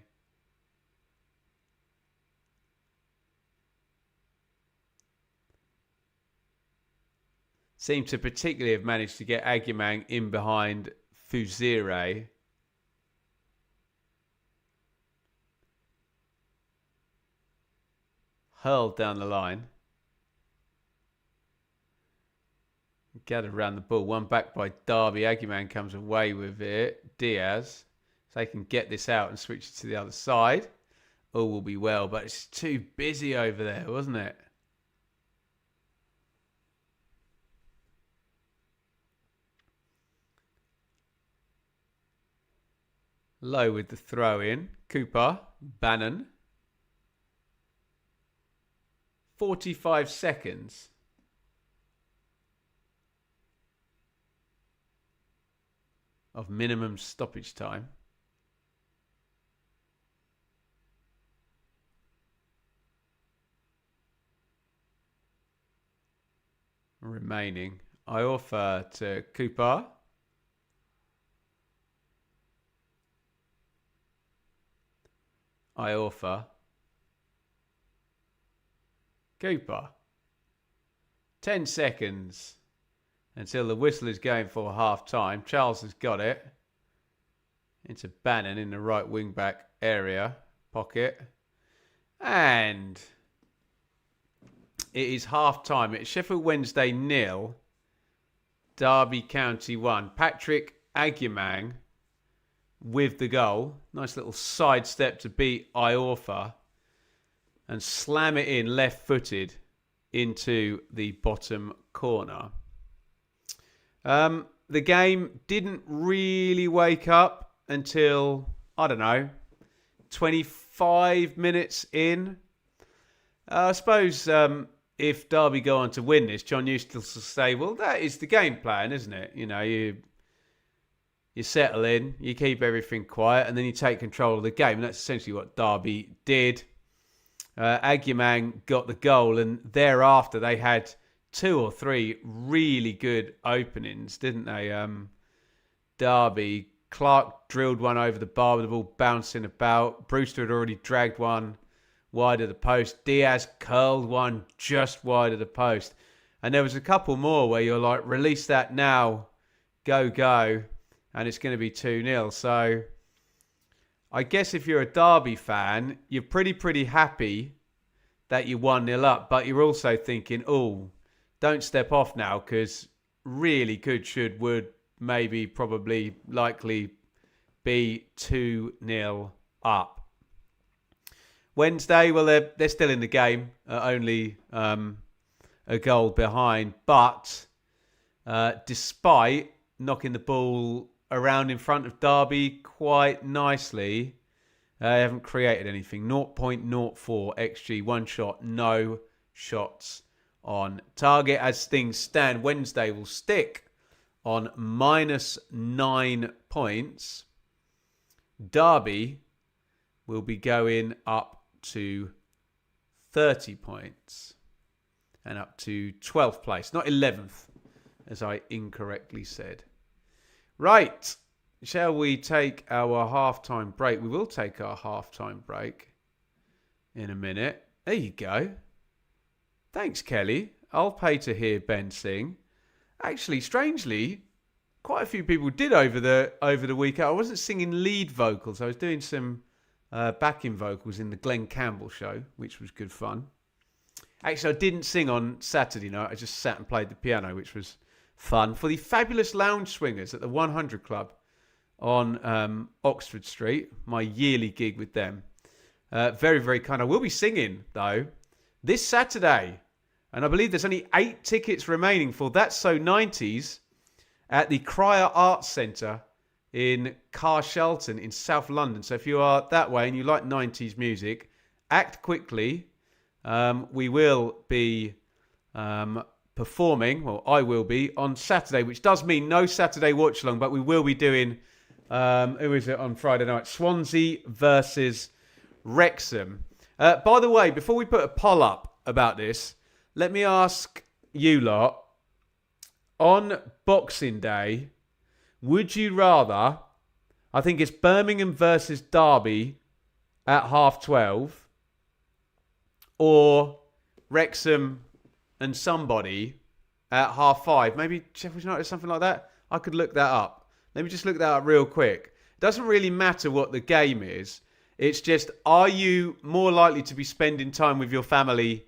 Seem to particularly have managed to get AGYEMANG in behind Fuzire. Hurled down the line. Gathered around the ball. One back by Derby. AGYEMANG comes away with it. Diaz. So they can get this out and switch it to the other side. All will be well. But it's too busy over there, wasn't it? Low with the throw in. Cooper. Bannon. 45 seconds. Of minimum stoppage time. Remaining. I offer to Cooper. I offer. Cooper. 10 seconds. Until the whistle is going for half time. Charles has got it. Into Bannon in the right wing back area. Pocket. And it is half time. It's Sheffield Wednesday 0. Derby County 1. Patrick AGYEMANG with the goal. Nice little sidestep to beat Iorfa. And slam it in left-footed into the bottom corner. The game didn't really wake up until, I don't know, 25 minutes in. I suppose if Derby go on to win this, John Eustace will say, well, that is the game plan, isn't it? You know, you settle in, you keep everything quiet, and then you take control of the game. And that's essentially what Derby did. AGYEMANG got the goal, and thereafter they had 2 or 3 really good openings, didn't they? Derby. Clark drilled one over the bar with the ball bouncing about. Brewster had already dragged one wide of the post. Diaz curled one just wide of the post. And there was a couple more where you're like, release that now. Go, go. And it's going to be 2-0. So I guess if you're a Derby fan, you're pretty happy that you're 1-0 up. But you're also thinking, oh, don't step off now, because really could, should, would, maybe, probably, likely be 2-0 up. Wednesday, well, they're still in the game, only a goal behind. But despite knocking the ball around in front of Derby quite nicely, they haven't created anything. 0.04 XG, one shot, no shots on target. As things stand, Wednesday will stick on -9 points. Derby will be going up to 30 points and up to 12th place, not 11th, as I incorrectly said. Right, shall we take our halftime break? We will take our halftime break in a minute. There you go. Thanks, Kelly. I'll pay to hear Ben sing. Actually, strangely, quite a few people did over the weekend. I wasn't singing lead vocals. I was doing some backing vocals in the Glenn Campbell show, which was good fun. Actually, I didn't sing on Saturday night. I just sat and played the piano, which was fun. For the Fabulous Lounge Swingers at the 100 Club on Oxford Street, my yearly gig with them. Very kind. I will be singing, though, this Saturday. And I believe there's only 8 tickets remaining for That's So 90s at the Cryer Arts Centre, in Carshalton in South London. So if you are that way and you like 90s music, act quickly. We will be performing, well, I will be, on Saturday, which does mean no Saturday watch along, but we will be doing, who is it on Friday night? Swansea versus Wrexham. By the way, before we put a poll up about this, let me ask you lot, on Boxing Day, would you rather, I think it's Birmingham versus Derby at 12:30, or Wrexham and somebody at 5:30? Maybe Sheffield United or something like that? I could look that up. Let me just look that up real quick. It doesn't really matter what the game is. It's just, are you more likely to be spending time with your family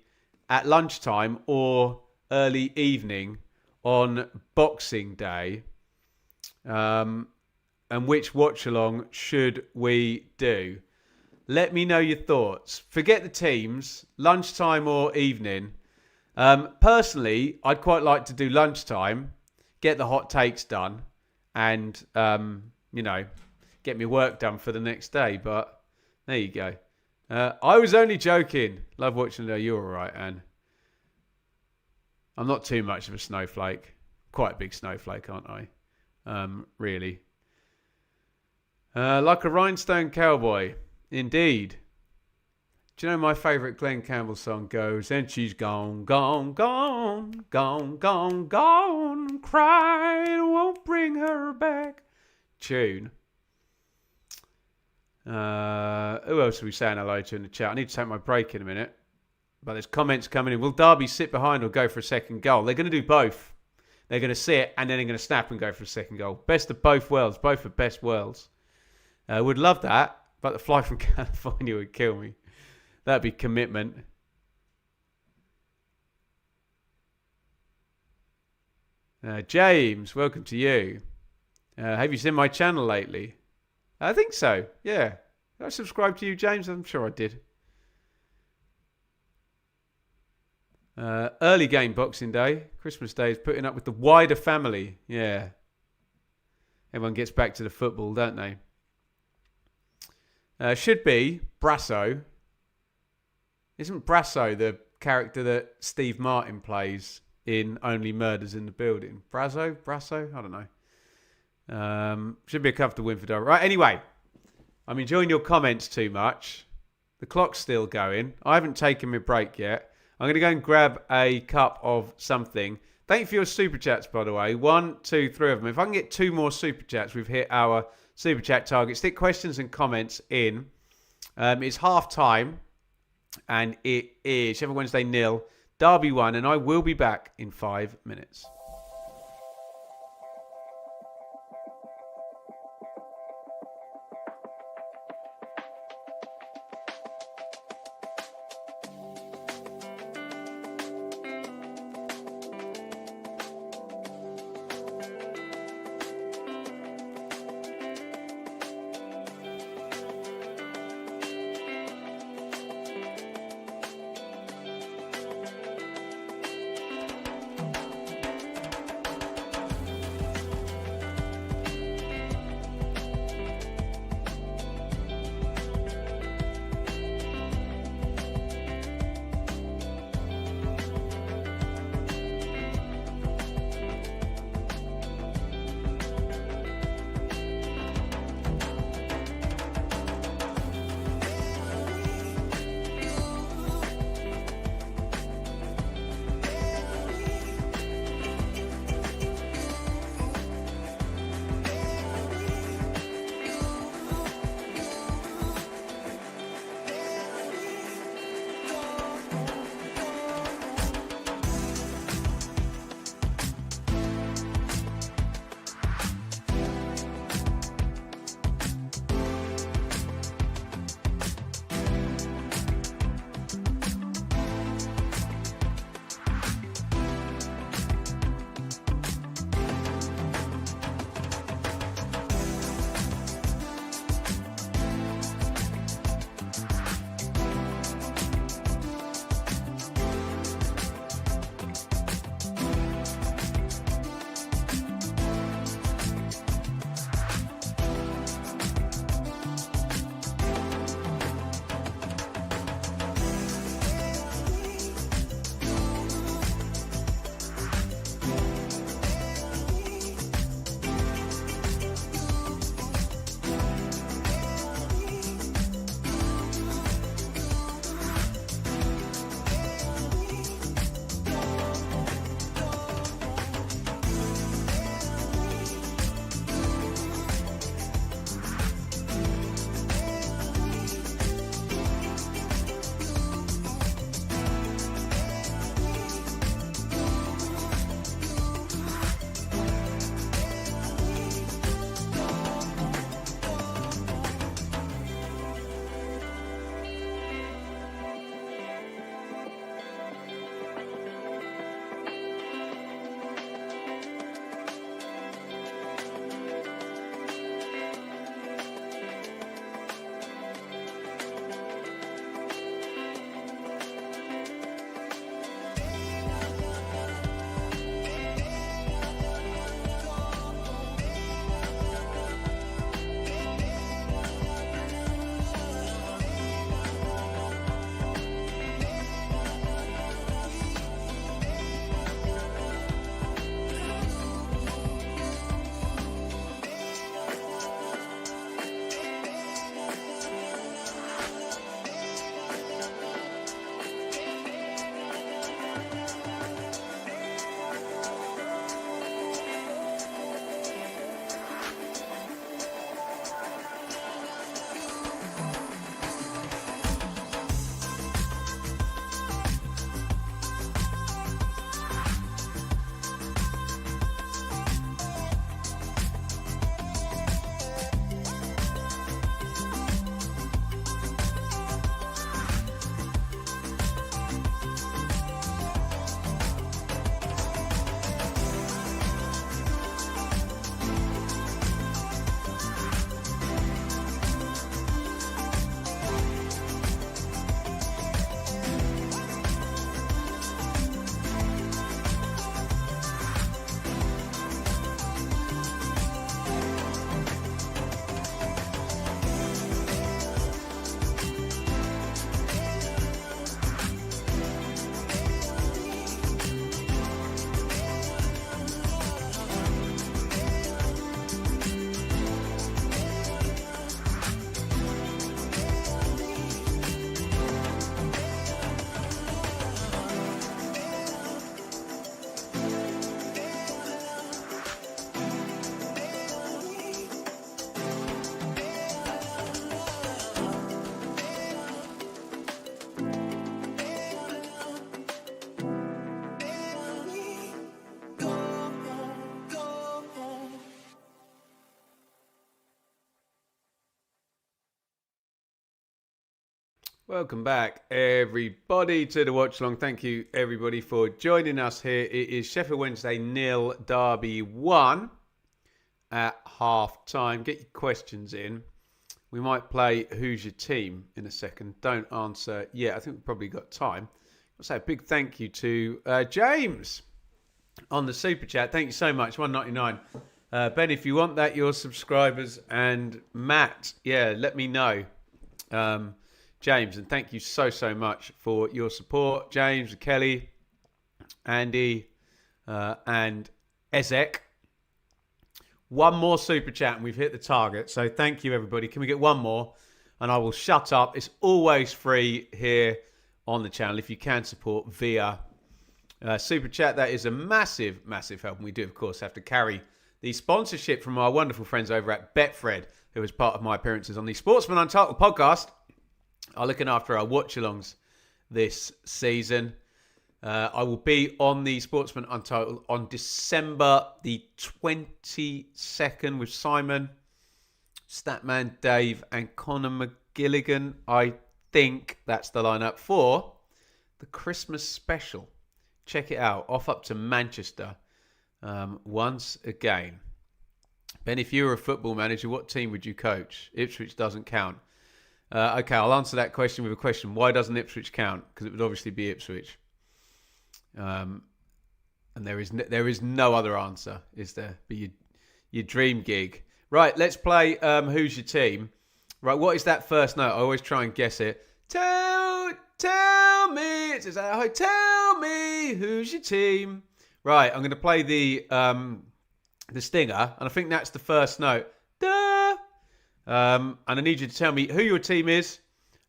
at lunchtime or early evening on Boxing Day? And which watch along should we do? Let me know your thoughts. Forget the teams, lunchtime or evening. Personally, I'd quite like to do lunchtime, get the hot takes done, and get my work done for the next day. But there you go. I was only joking. Love watching you. You're all right, Anne. I'm not too much of a snowflake. Quite a big snowflake, aren't I? Really. Like a rhinestone cowboy. Indeed. Do you know my favourite Glenn Campbell song goes, and she's gone, gone, gone, gone, gone, gone, crying won't bring her back. Tune. Who else are we saying hello to in the chat? I need to take my break in a minute. But there's comments coming in. Will Derby sit behind or go for a second goal? They're going to do both. They're going to sit and then they're going to snap and go for a second goal. Best of both worlds. Both are best worlds. Would love that, but the flight from California would kill me. That'd be commitment. James, welcome to you. Have you seen my channel lately? I think so, yeah. Did I subscribe to you, James? I'm sure I did. Early game Boxing Day. Christmas Day is putting up with the wider family. Yeah. Everyone gets back to the football, don't they? Should be Brasso. Isn't Brasso the character that Steve Martin plays in Only Murders in the Building? Brasso? I don't know. Should be a comfortable win for Derby. Right, anyway. I'm enjoying your comments too much. The clock's still going. I haven't taken my break yet. I'm going to go and grab a cup of something. Thank you for your super chats, by the way. 1, 2, 3 of them. If I can get 2 more super chats, we've hit our super chat target. Stick questions and comments in. It's half time, and it is Sheffield Wednesday 0, Derby 1, and I will be back in 5 minutes. Welcome back, everybody, to the watch along. Thank you, everybody, for joining us here. It is Sheffield Wednesday 0, Derby 1 at half time. Get your questions in. We might play Who's Your Team in a second. Don't answer yet. I think we've probably got time. I'll say a big thank you to James on the Super Chat. Thank you so much. $1.99. Ben, if you want that, your subscribers. And Matt, let me know. James, and thank you so much for your support. James, Kelly, Andy, and Ezek. One more super chat and we've hit the target. So thank you, everybody. Can we get one more? And I will shut up. It's always free here on the channel if you can support via super chat. That is a massive help. And we do, of course, have to carry the sponsorship from our wonderful friends over at Betfred, who was part of my appearances on the Sportsman Untitled podcast, are looking after our watch-alongs this season. I will be on the Sportsman Untitled on December the 22nd with Simon, Statman Dave, and Conor McGilligan. I think that's the lineup for the Christmas special. Check it out. Off up to Manchester once again. Ben, if you were a football manager, what team would you coach? Ipswich doesn't count. Okay, I'll answer that question with a question. Why doesn't Ipswich count? Because it would obviously be Ipswich. And there is no other answer, is there? But your dream gig. Right, let's play Who's Your Team? Right, what is that first note? I always try and guess it. Tell me. It says, tell me who's your team. Right, I'm going to play the stinger, and I think that's the first note. Duh. And I need you to tell me who your team is.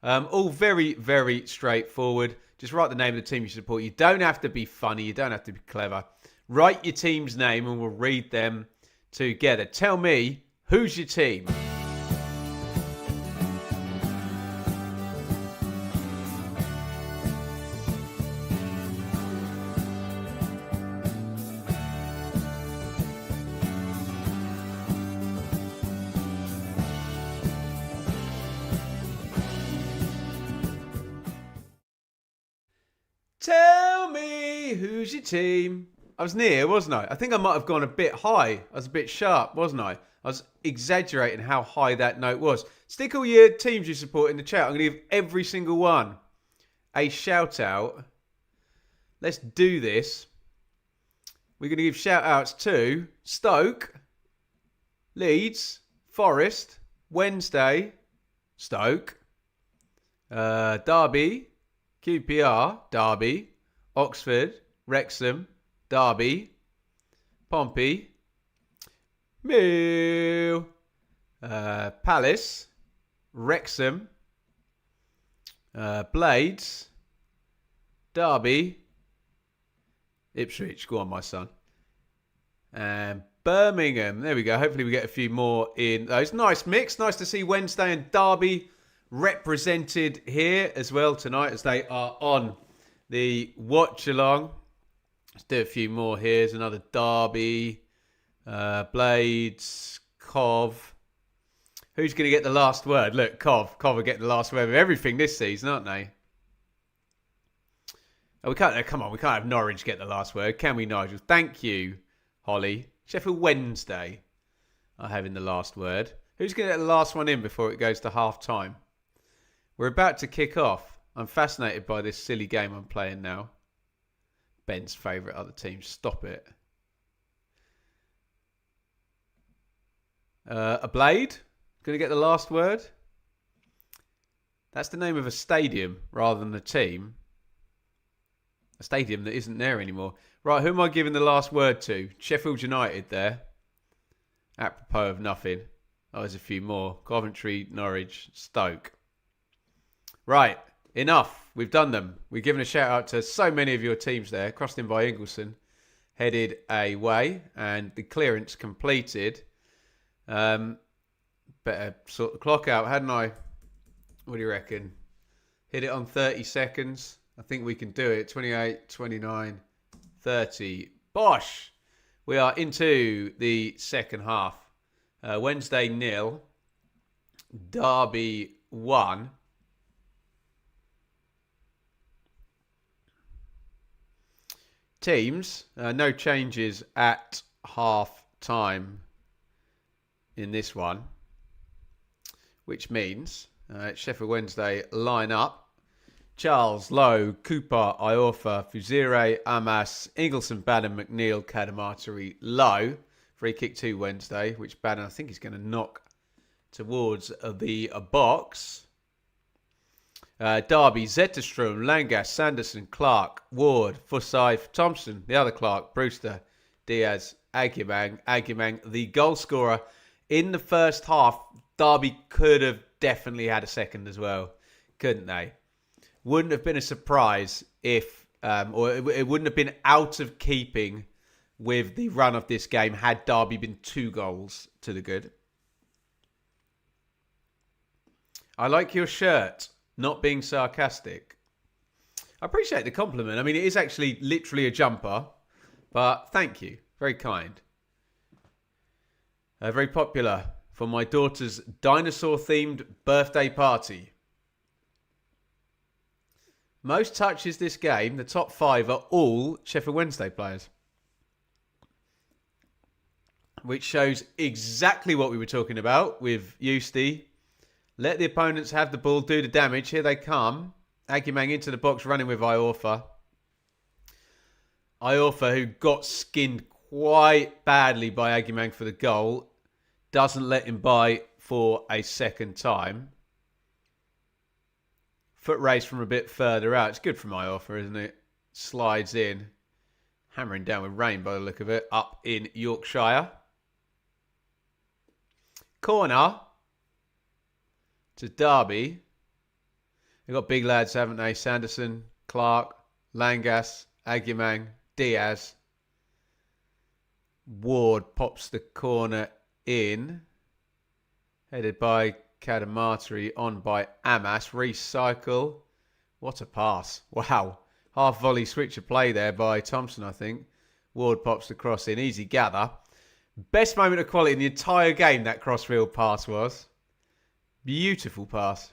All very straightforward. Just write the name of the team you support. You don't have to be funny. You don't have to be clever. Write your team's name and we'll read them together. Tell me, who's your team? Tell me who's your team. I was near, wasn't I? I think I might have gone a bit high. I was a bit sharp, wasn't I? I was exaggerating how high that note was. Stick all your teams you support in the chat. I'm going to give every single one a shout out. Let's do this. We're going to give shout outs to Stoke, Leeds, Forest, Wednesday, Stoke, Derby, QPR, Derby, Oxford, Wrexham, Derby, Pompey, Mill, Palace, Wrexham, Blades, Derby, Ipswich. Go on, my son. And Birmingham. There we go. Hopefully we get a few more in those. Nice mix. Nice to see Wednesday and Derby represented here as well tonight as they are on the watch along. Let's do a few more here. Here's another Derby, Blades, Cov. Who's going to get the last word? Look, Cov will get the last word of everything this season, aren't they? Oh, we can't. Come on, we can't have Norwich get the last word, can we, Nigel? Thank you, Holly. Sheffield Wednesday are having the last word. Who's going to get the last one in before it goes to half time? We're about to kick off. I'm fascinated by this silly game I'm playing now. Ben's favourite other team. Stop it. A Blade? Going to get the last word? That's the name of a stadium rather than a team. A stadium that isn't there anymore. Right, who am I giving the last word to? Sheffield United there. Apropos of nothing. Oh, there's a few more. Coventry, Norwich, Stoke. Right, enough. We've done them. We've given a shout out to so many of your teams there. Crossed in by Ingleson. Headed away. And the clearance completed. Better sort the clock out, hadn't I? What do you reckon? Hit it on 30 seconds. I think we can do it. 28, 29, 30. Bosh! We are into the second half. Wednesday 0. Derby 1. teams. No changes at half time in this one, which means Sheffield Wednesday line up. Charles, Lowe, Cooper, Iorfa, Fuzire, Amas, Ingleson, Bannon, McNeil, Kadamatari, Lowe. Free kick to Wednesday, which Bannon I think is going to knock towards the box. Derby, Zetterstrom, Langas, Sanderson, Clark, Ward, Forsyth, Thompson, the other Clark, Brewster, Diaz, AGYEMANG. AGYEMANG, the goal scorer in the first half. Derby could have definitely had a second as well, couldn't they? Wouldn't have been a surprise if, or it wouldn't have been out of keeping with the run of this game had Derby been 2 goals to the good. I like your shirt. Not being sarcastic. I appreciate the compliment. I mean, it is actually literally a jumper, but thank you. Very kind. Very popular for my daughter's dinosaur-themed birthday party. Most touches this game, the top 5 are all Sheffield Wednesday players. Which shows exactly what we were talking about with Eusty. Let the opponents have the ball, do the damage. Here they come. AGYEMANG into the box, running with Iorfa. Iorfa, who got skinned quite badly by AGYEMANG for the goal, doesn't let him by for a second time. Foot race from a bit further out. It's good from Iorfa, isn't it? Slides in. Hammering down with rain by the look of it. Up in Yorkshire. Corner to Derby. They've got big lads, haven't they? Sanderson, Clark, Langas, AGYEMANG, Diaz. Ward pops the corner in. Headed by Kadamatari, on by Amas. Recycle. What a pass. Wow. Half volley switch of play there by Thompson, I think. Ward pops the cross in. Easy gather. Best moment of quality in the entire game, that crossfield pass was. Beautiful pass.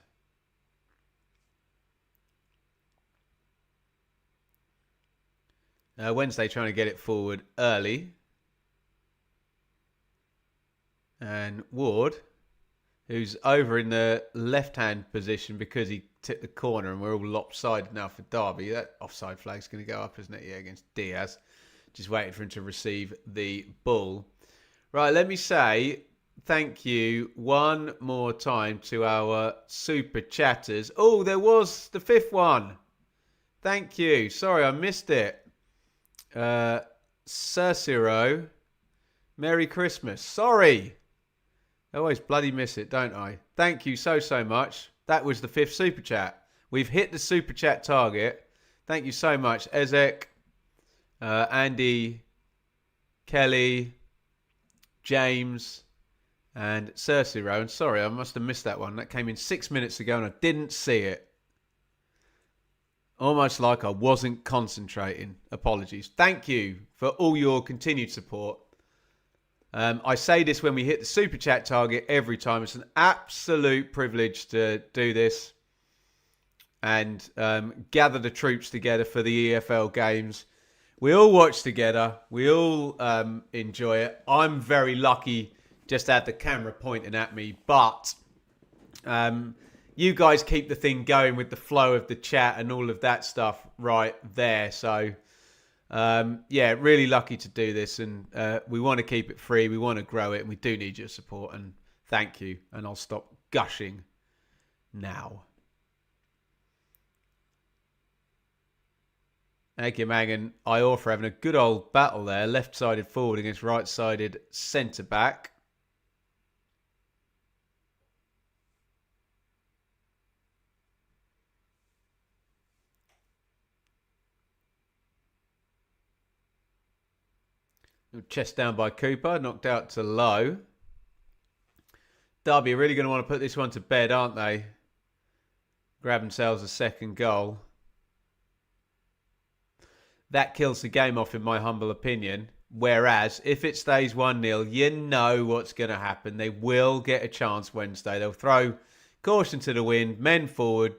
Wednesday trying to get it forward early. And Ward, who's over in the left-hand position because he tipped the corner and we're all lopsided now for Derby. That offside flag's going to go up, isn't it? Yeah, against Diaz. Just waiting for him to receive the ball. Right, let me say thank you one more time to our super chatters. Oh, there was the 5th one. Thank you. Sorry, I missed it. Cersiro, Merry Christmas. Sorry. I always bloody miss it, don't I? Thank you so much. That was the 5th super chat. We've hit the super chat target. Thank you so much. Ezek, Andy, Kelly, James, and Cersiro. And sorry, I must have missed that one. That came in 6 minutes ago and I didn't see it. Almost like I wasn't concentrating. Apologies. Thank you for all your continued support. I say this when we hit the super chat target every time. It's an absolute privilege to do this and gather the troops together for the EFL games. We all watch together. We all enjoy it. I'm very lucky just to have the camera pointing at me, but you guys keep the thing going with the flow of the chat and all of that stuff right there. So, yeah, really lucky to do this. And we want to keep it free. We want to grow it. And we do need your support. And thank you. And I'll stop gushing now. AGYEMANG and Iorfa having a good old battle there. Left-sided forward against right-sided centre-back. Chest down by Cooper. Knocked out to Lowe. Derby are really going to want to put this one to bed, aren't they? Grab themselves a second goal. That kills the game off, in my humble opinion. Whereas, if it stays 1-0, you know what's going to happen. They will get a chance Wednesday. They'll throw caution to the wind, men forward,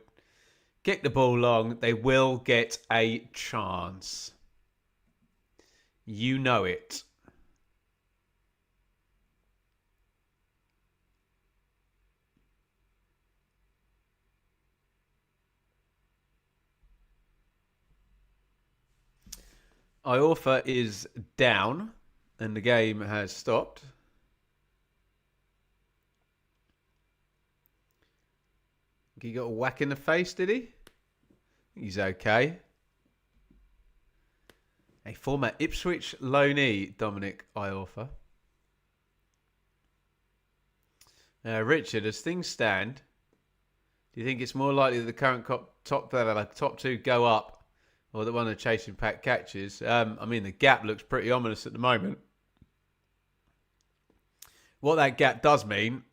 kick the ball long. They will get a chance. You know it. Iorfa is down and the game has stopped. He got a whack in the face, did he? He's okay. A former Ipswich loanee, Dominic Iorfa. Richard, as things stand, do you think it's more likely that the current top two go up or that one of the chasing pack catches? I mean, the gap looks pretty ominous at the moment. What that gap does mean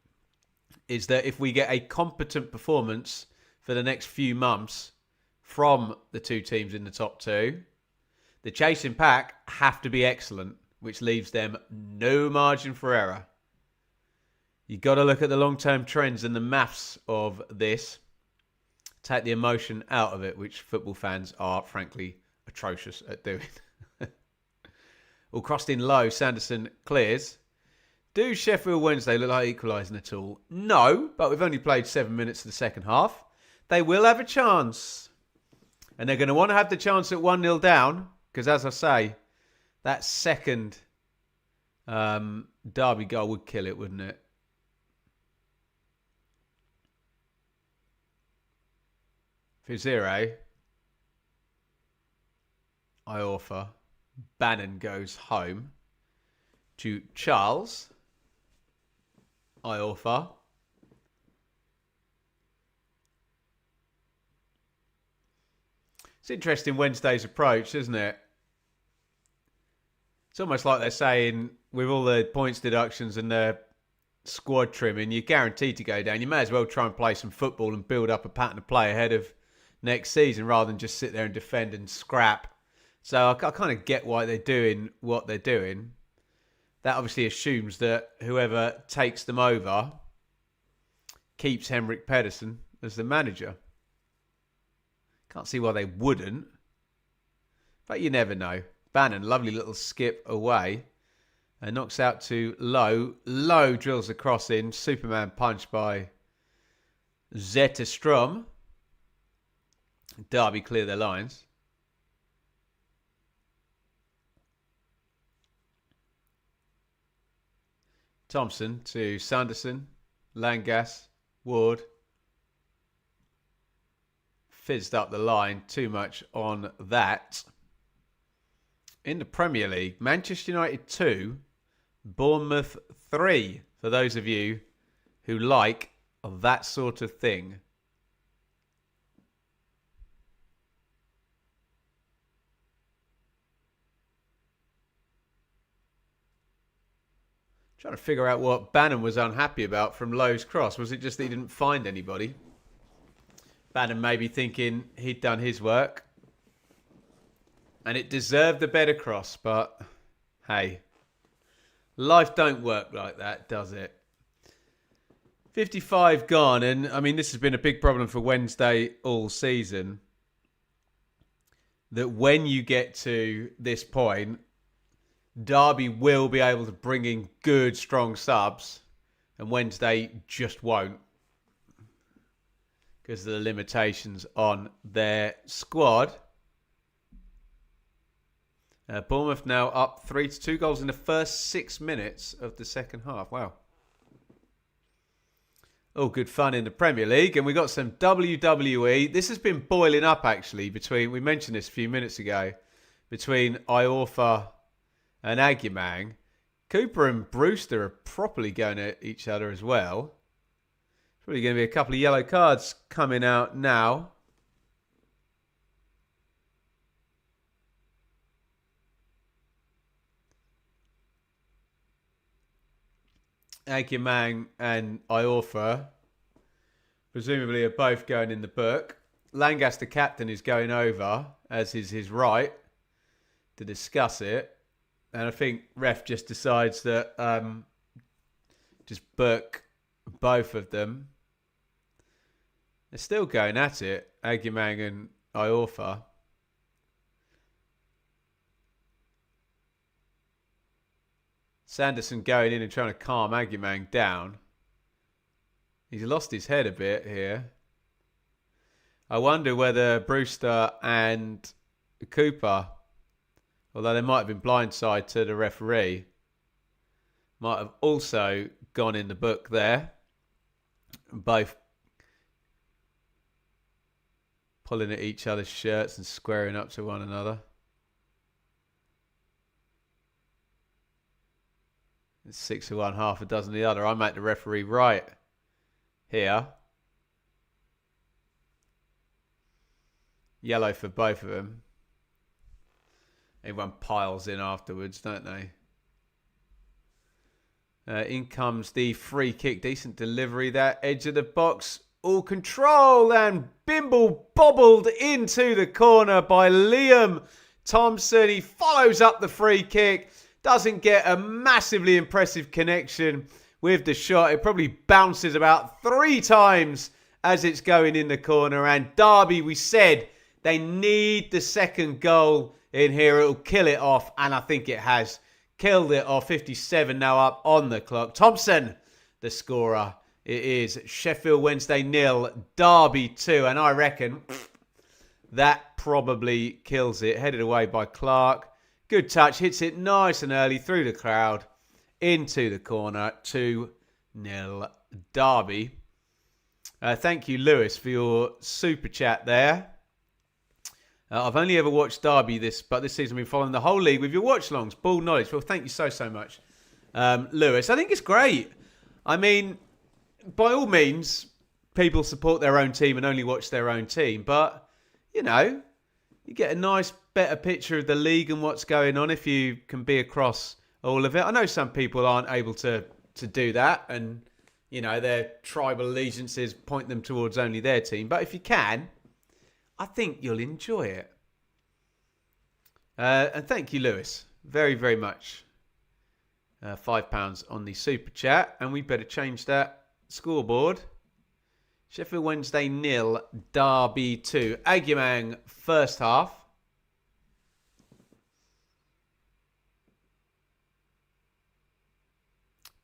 is that if we get a competent performance for the next few months from the two teams in the top two, the chasing pack have to be excellent, which leaves them no margin for error. You've got to look at the long-term trends and the maths of this. Take the emotion out of it, which football fans are, frankly, atrocious at doing. All crossed in low, Sanderson clears. Do Sheffield Wednesday look like equalising at all? No, but we've only played 7 minutes of the second half. They will have a chance. And they're going to want to have the chance at 1-0 down. Because as I say, that second Derby goal would kill it, wouldn't it? Fizere. Iorfa. Bannon goes home to Charles. Iorfa. It's interesting Wednesday's approach, isn't it? It's almost like they're saying, with all the points deductions and the squad trimming, you're guaranteed to go down. You may as well try and play some football and build up a pattern of play ahead of next season rather than just sit there and defend and scrap. So I kind of get why they're doing what they're doing. That obviously assumes that whoever takes them over keeps Henrik Pedersen as the manager. Can't see why they wouldn't. But you never know. Bannon, lovely little skip away. And knocks out to Low. Low drills a cross in. Superman punch by Zetterstrom. Derby clear their lines. Thompson to Sanderson. Langas. Ward. Fizzed up the line. Too much on that. In the Premier League, Manchester United 2, Bournemouth 3. For those of you who like that sort of thing. Trying to figure out what Bannon was unhappy about from Lowe's cross. Was it just that he didn't find anybody? Bannon maybe thinking he'd done his work. And it deserved a better cross, but hey, life don't work like that, does it? 55 gone, and I mean, this has been a big problem for Wednesday all season. That when you get to this point, Derby will be able to bring in good, strong subs, and Wednesday just won't. Because of the limitations on their squad. Bournemouth now up 3-2 goals in the first 6 minutes of the second half. Wow. All good fun in the Premier League. And we got some WWE. This has been boiling up, actually, between, we mentioned this a few minutes ago, between Iorfa and AGYEMANG. Cooper and Brewster are properly going at each other as well. Probably going to be a couple of yellow cards coming out now. AGYEMANG and Iorfa presumably are both going in the book. Langas, the captain, is going over, as is his right, to discuss it. And I think ref just decides that just book both of them. They're still going at it, AGYEMANG and Iorfa. Sanderson going in and trying to calm AGYEMANG down. He's lost his head a bit here. I wonder whether Brewster and Cooper, although they might have been blindside to the referee, might have also gone in the book there. Both pulling at each other's shirts and squaring up to one another. It's 6 to 1, half a dozen the other. I make the referee right here. Yellow for both of them. Everyone piles in afterwards, don't they? In comes the free kick. Decent delivery there. Edge of the box. All control and Bimble bobbled into the corner by Liam Thompson. He follows up the free kick. Doesn't get a massively impressive connection with the shot. It probably bounces about 3 times as it's going in the corner. And Derby, we said they need the second goal in here. It'll kill it off. And I think it has killed it off. 57 now up on the clock. Thompson, the scorer. It is Sheffield Wednesday 0, Derby 2. And I reckon that probably kills it. Headed away by Clark. Good touch. Hits it nice and early through the crowd. Into the corner. 2-0 Derby. Thank you, Lewis, for your super chat there. I've only ever watched Derby but this season I've been following the whole league with your watch-longs. Ball knowledge. Well, thank you so much, Lewis. I think it's great. I mean, by all means, people support their own team and only watch their own team. But, you know, you get a nice, better picture of the league and what's going on if you can be across all of it. I know some people aren't able to do that and, you know, their tribal allegiances point them towards only their team. But if you can, I think you'll enjoy it. And thank you, Lewis, very, very much. £5 on the super chat. And we better change that scoreboard. Sheffield Wednesday 0, Derby 2. AGYEMANG first half.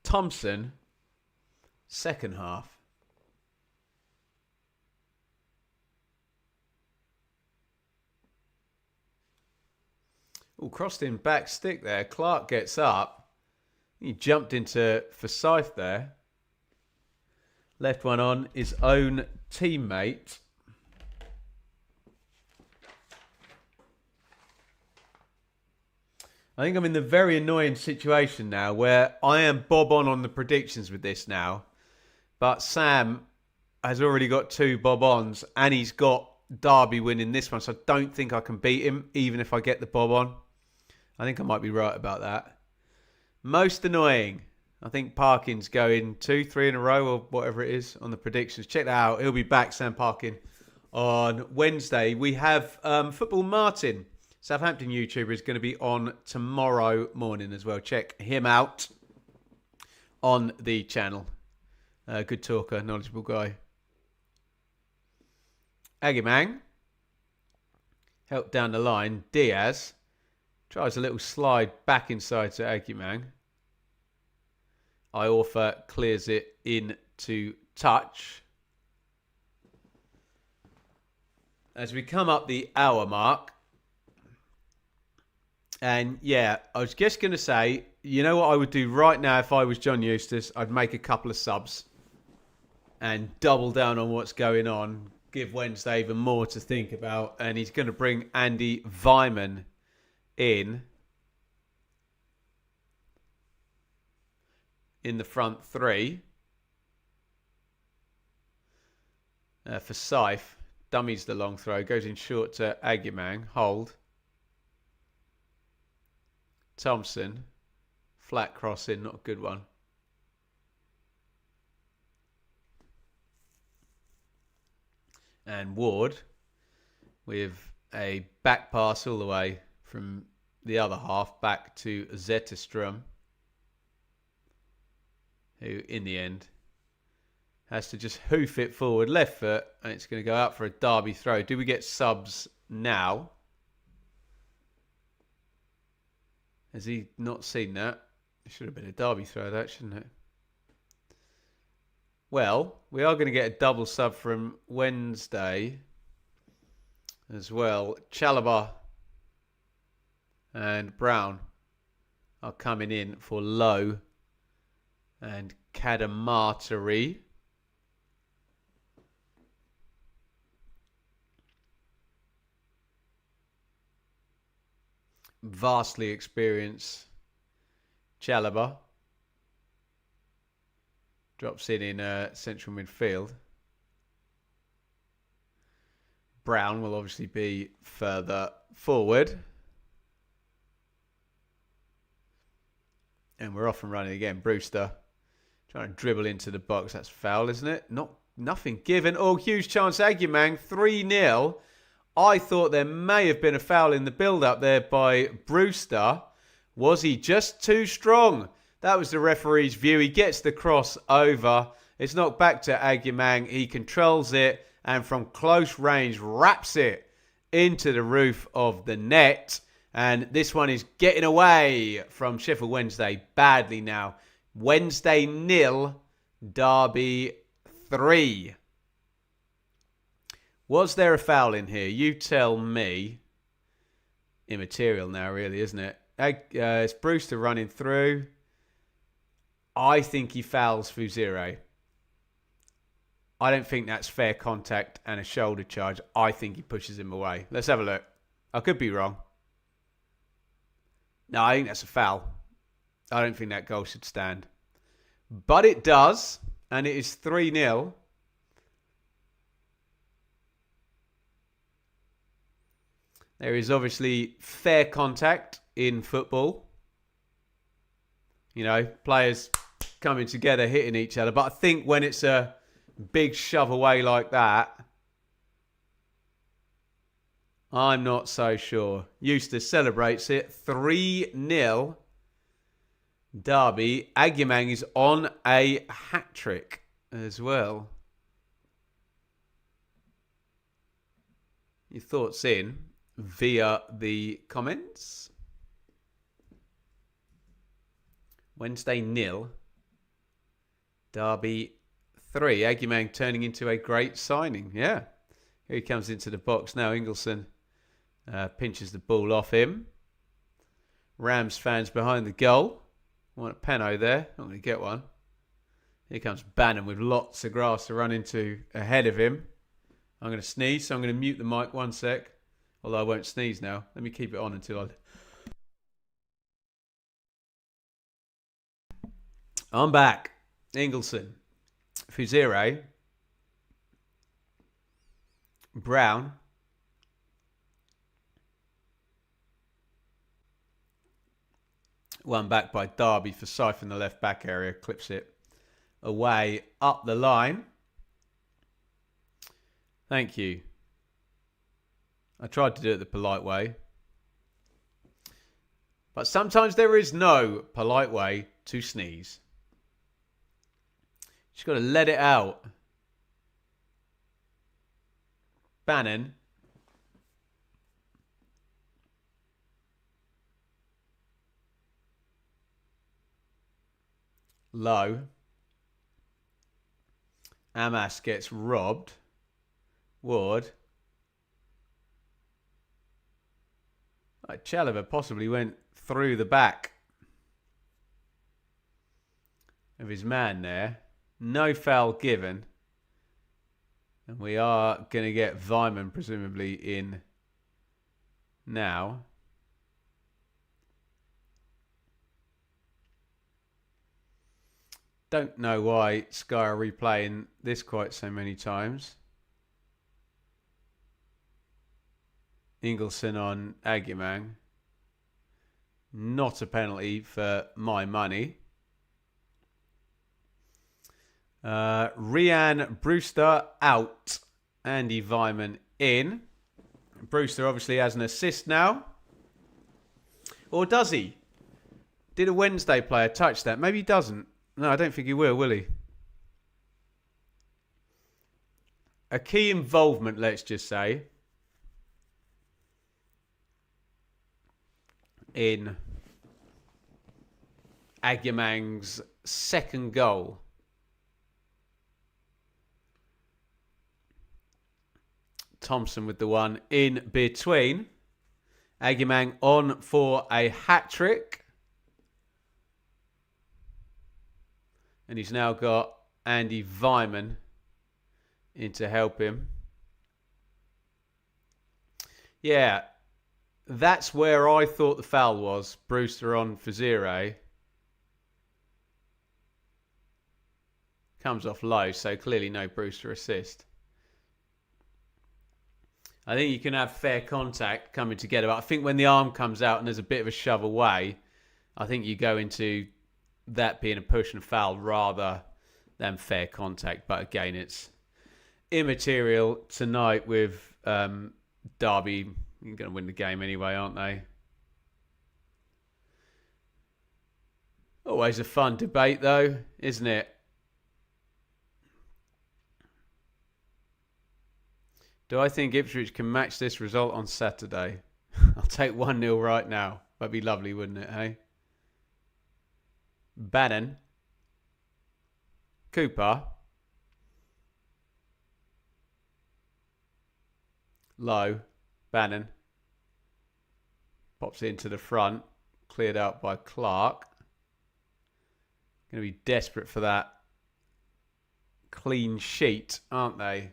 Thompson second half. Oh, crossed in back stick there. Clark gets up. He jumped into Forsyth there. Left one on his own teammate. I think I'm in the very annoying situation now where I am bob on the predictions with this now. But Sam has already got 2 bob-ons and he's got Derby winning this one. So I don't think I can beat him even if I get the bob-on. I think I might be right about that. Most annoying. I think Parkin's going 2, 3 in a row or whatever it is on the predictions. Check that out. He'll be back, Sam Parkin, on Wednesday. We have Football Martin, Southampton YouTuber, is going to be on tomorrow morning as well. Check him out on the channel. Good talker, knowledgeable guy. AGYEMANG. Help down the line. Diaz. Tries a little slide back inside to AGYEMANG. Iorfa clears it into touch. As we come up the hour mark. And yeah, I was just going to say, you know what I would do right now if I was John Eustace? I'd make a couple of subs and double down on what's going on. Give Wednesday even more to think about. And he's going to bring Andy Vyman in the front 3. For Saif, dummies the long throw, goes in short to AGYEMANG, hold. Thompson, flat cross in, not a good one. And Ward with a back pass all the way from the other half back to Zetterstrom, who in the end has to just hoof it forward, left foot, and it's going to go out for a Derby throw. Do we get subs now? Has he not seen that? It should have been a Derby throw, that, shouldn't it? Well, we are going to get a double sub from Wednesday as well. Chalobah and Brown are coming in for Lowe and Kadamatari. Vastly experienced Chalobah drops in central midfield. Brown will obviously be further forward. And we're off and running again. Brewster trying to dribble into the box. That's foul, isn't it? Nothing given. Oh, huge chance. AGYEMANG 3-0. I thought there may have been a foul in the build-up there by Brewster. Was he just too strong? That was the referee's view. He gets the cross over. It's knocked back to AGYEMANG. He controls it and from close range wraps it into the roof of the net. And this one is getting away from Sheffield Wednesday badly now. Wednesday 0, Derby 3. Was there a foul in here? You tell me. Immaterial now, really, isn't it? It's Brewster running through. I think he fouls Fuzire. I don't think that's fair contact and a shoulder charge. I think he pushes him away. Let's have a look. I could be wrong. No, I think that's a foul. I don't think that goal should stand. But it does. And it is 3-0. There is obviously fair contact in football. You know, players coming together, hitting each other. But I think when it's a big shove away like that, I'm not so sure. Eustace celebrates it. 3-0 Derby. AGYEMANG is on a hat-trick as well. Your thoughts in via the comments. Wednesday 0. Derby 3. AGYEMANG turning into a great signing. Yeah. Here he comes into the box now. Ingleson pinches the ball off him. Rams fans behind the goal. Want a penno there. Not going to get one. Here comes Bannon with lots of grass to run into ahead of him. I'm going to sneeze, so I'm going to mute the mic 1 sec. Although I won't sneeze now. Let me keep it on until I'm back. Ingleson. Fuzire. Brown. One back by Derby for Syfe in the left back area. Clips it away up the line. Thank you. I tried to do it the polite way. But sometimes there is no polite way to sneeze. Just got to let it out. Bannon. Low. Amas gets robbed. Ward. Chalobah possibly went through the back of his man there. No foul given. And we are going to get Weimann presumably in now. Don't know why Sky are replaying this quite so many times. Ingleson on AGYEMANG. Not a penalty for my money. Rian Brewster out. Andy Weimann in. Brewster obviously has an assist now. Or does he? Did a Wednesday player touch that? Maybe he doesn't. No, I don't think he will he? A key involvement, let's just say, in AGYEMANG's second goal. Thompson with the one in between. AGYEMANG on for a hat-trick. And he's now got Andy Weimann in to help him. Yeah, that's where I thought the foul was. Brewster on for 0. Comes off low, so clearly no Brewster assist. I think you can have fair contact coming together. But I think when the arm comes out and there's a bit of a shove away, I think you go into that being a push and foul rather than fair contact. But again, it's immaterial tonight with Derby. You're going to win the game anyway, aren't they? Always a fun debate, though, isn't it? Do I think Ipswich can match this result on Saturday? I'll take 1-0 right now. That'd be lovely, wouldn't it, hey? Bannon. Cooper. Low. Bannon. Pops into the front. Cleared out by Clark. Going to be desperate for that clean sheet, aren't they?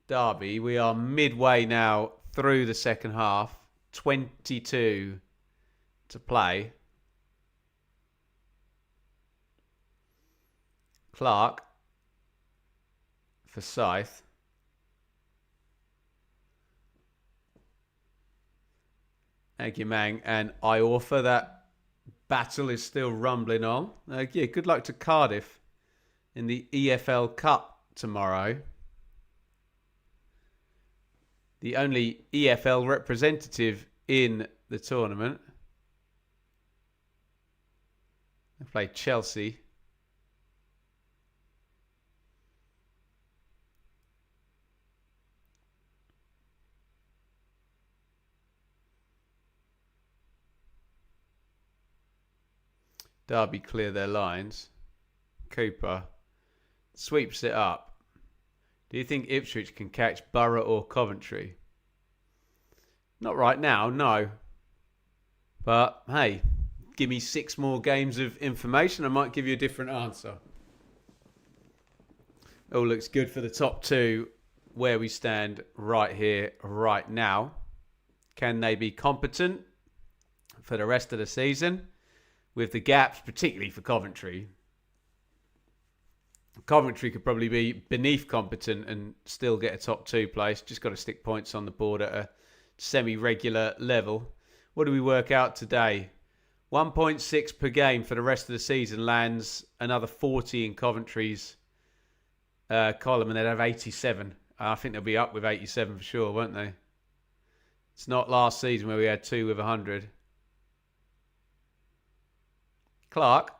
Derby, we are midway now through the second half. 22 to play. Clark for Scythe. AGYEMANG and Iorfa. That battle is still rumbling on. Yeah, good luck to Cardiff in the EFL Cup tomorrow. The only EFL representative in the tournament. They play Chelsea. Derby clear their lines. Cooper sweeps it up. Do you think Ipswich can catch Borough or Coventry? Not right now, no. But, hey, give me 6 more games of information. I might give you a different answer. All looks good for the top 2 where we stand right here, right now. Can they be competent for the rest of the season? With the gaps, particularly for Coventry. Coventry could probably be beneath competent and still get a top 2 place. Just got to stick points on the board at a semi-regular level. What do we work out today? 1.6 per game for the rest of the season lands another 40 in Coventry's column, and they'd have 87. I think they'll be up with 87 for sure, won't they? It's not last season where we had 2 with 100. Clark.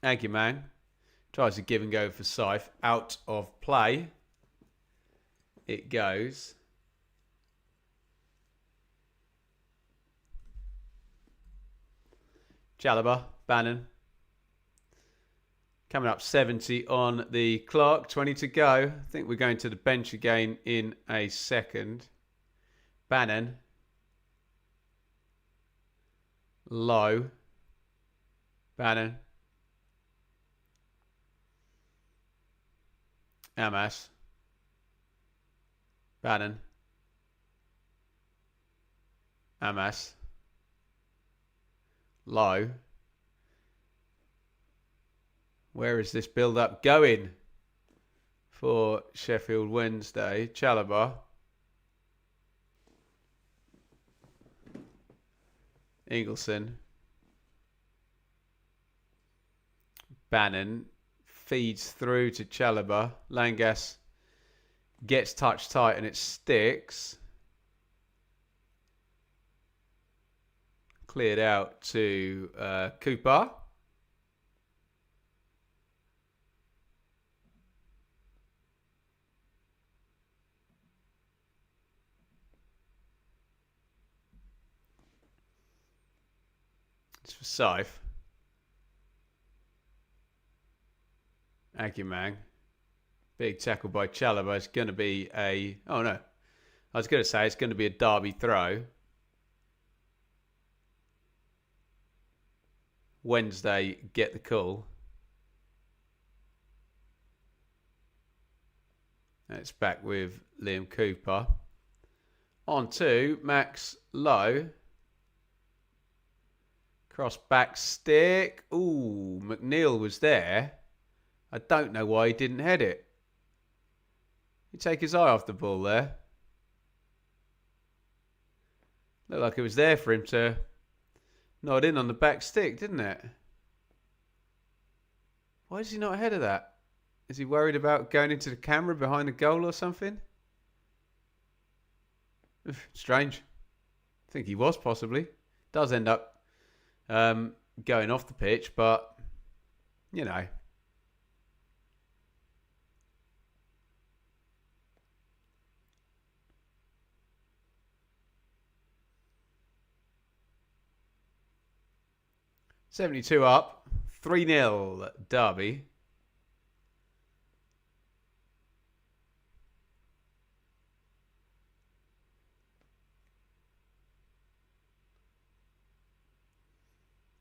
AGYEMANG. Tries a give and go for Scythe. Out of play. It goes. Chalobah. Bannon. Coming up 70 on the clock. 20 to go. I think we're going to the bench again in a second. Bannon. Low. Bannon. Amas. Bannon. Amas. Low. Where is this build-up going for Sheffield Wednesday? Chalobah. Eagleson. Bannon feeds through to Chalobah. Langas gets touch tight and it sticks. Cleared out to Cooper. It's for Scythe. AGYEMANG. Big tackle by Chalobah. It's going to be a... Oh, no. I was going to say it's going to be a Derby throw. Wednesday get the call. It's back with Liam Cooper. On to Max Lowe. Cross back stick. Ooh, McNeil was there. I don't know why he didn't head it. You take his eye off the ball there. Looked like it was there for him to nod in on the back stick, didn't it? Why is he not ahead of that? Is he worried about going into the camera behind the goal or something? Strange. I think he was possibly. Does end up going off the pitch, but, you know. $72 up. 3-0 Derby.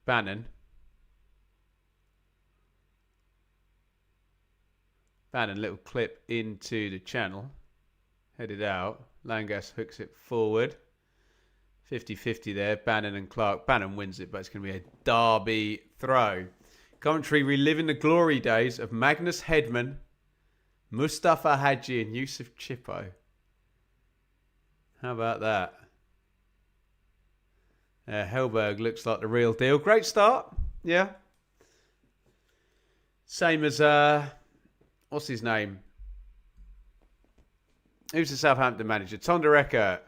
Bannon. Little clip into the channel. Headed out. Langas hooks it forward. 50-50 there. Bannon and Clark. Bannon wins it, but it's going to be a Derby throw. Commentary reliving the glory days of Magnus Hedman, Mustafa Hadji and Yusuf Chippo. How about that? Hellberg looks like the real deal. Great start. Yeah. Same as, what's his name? Who's the Southampton manager? Tondereka.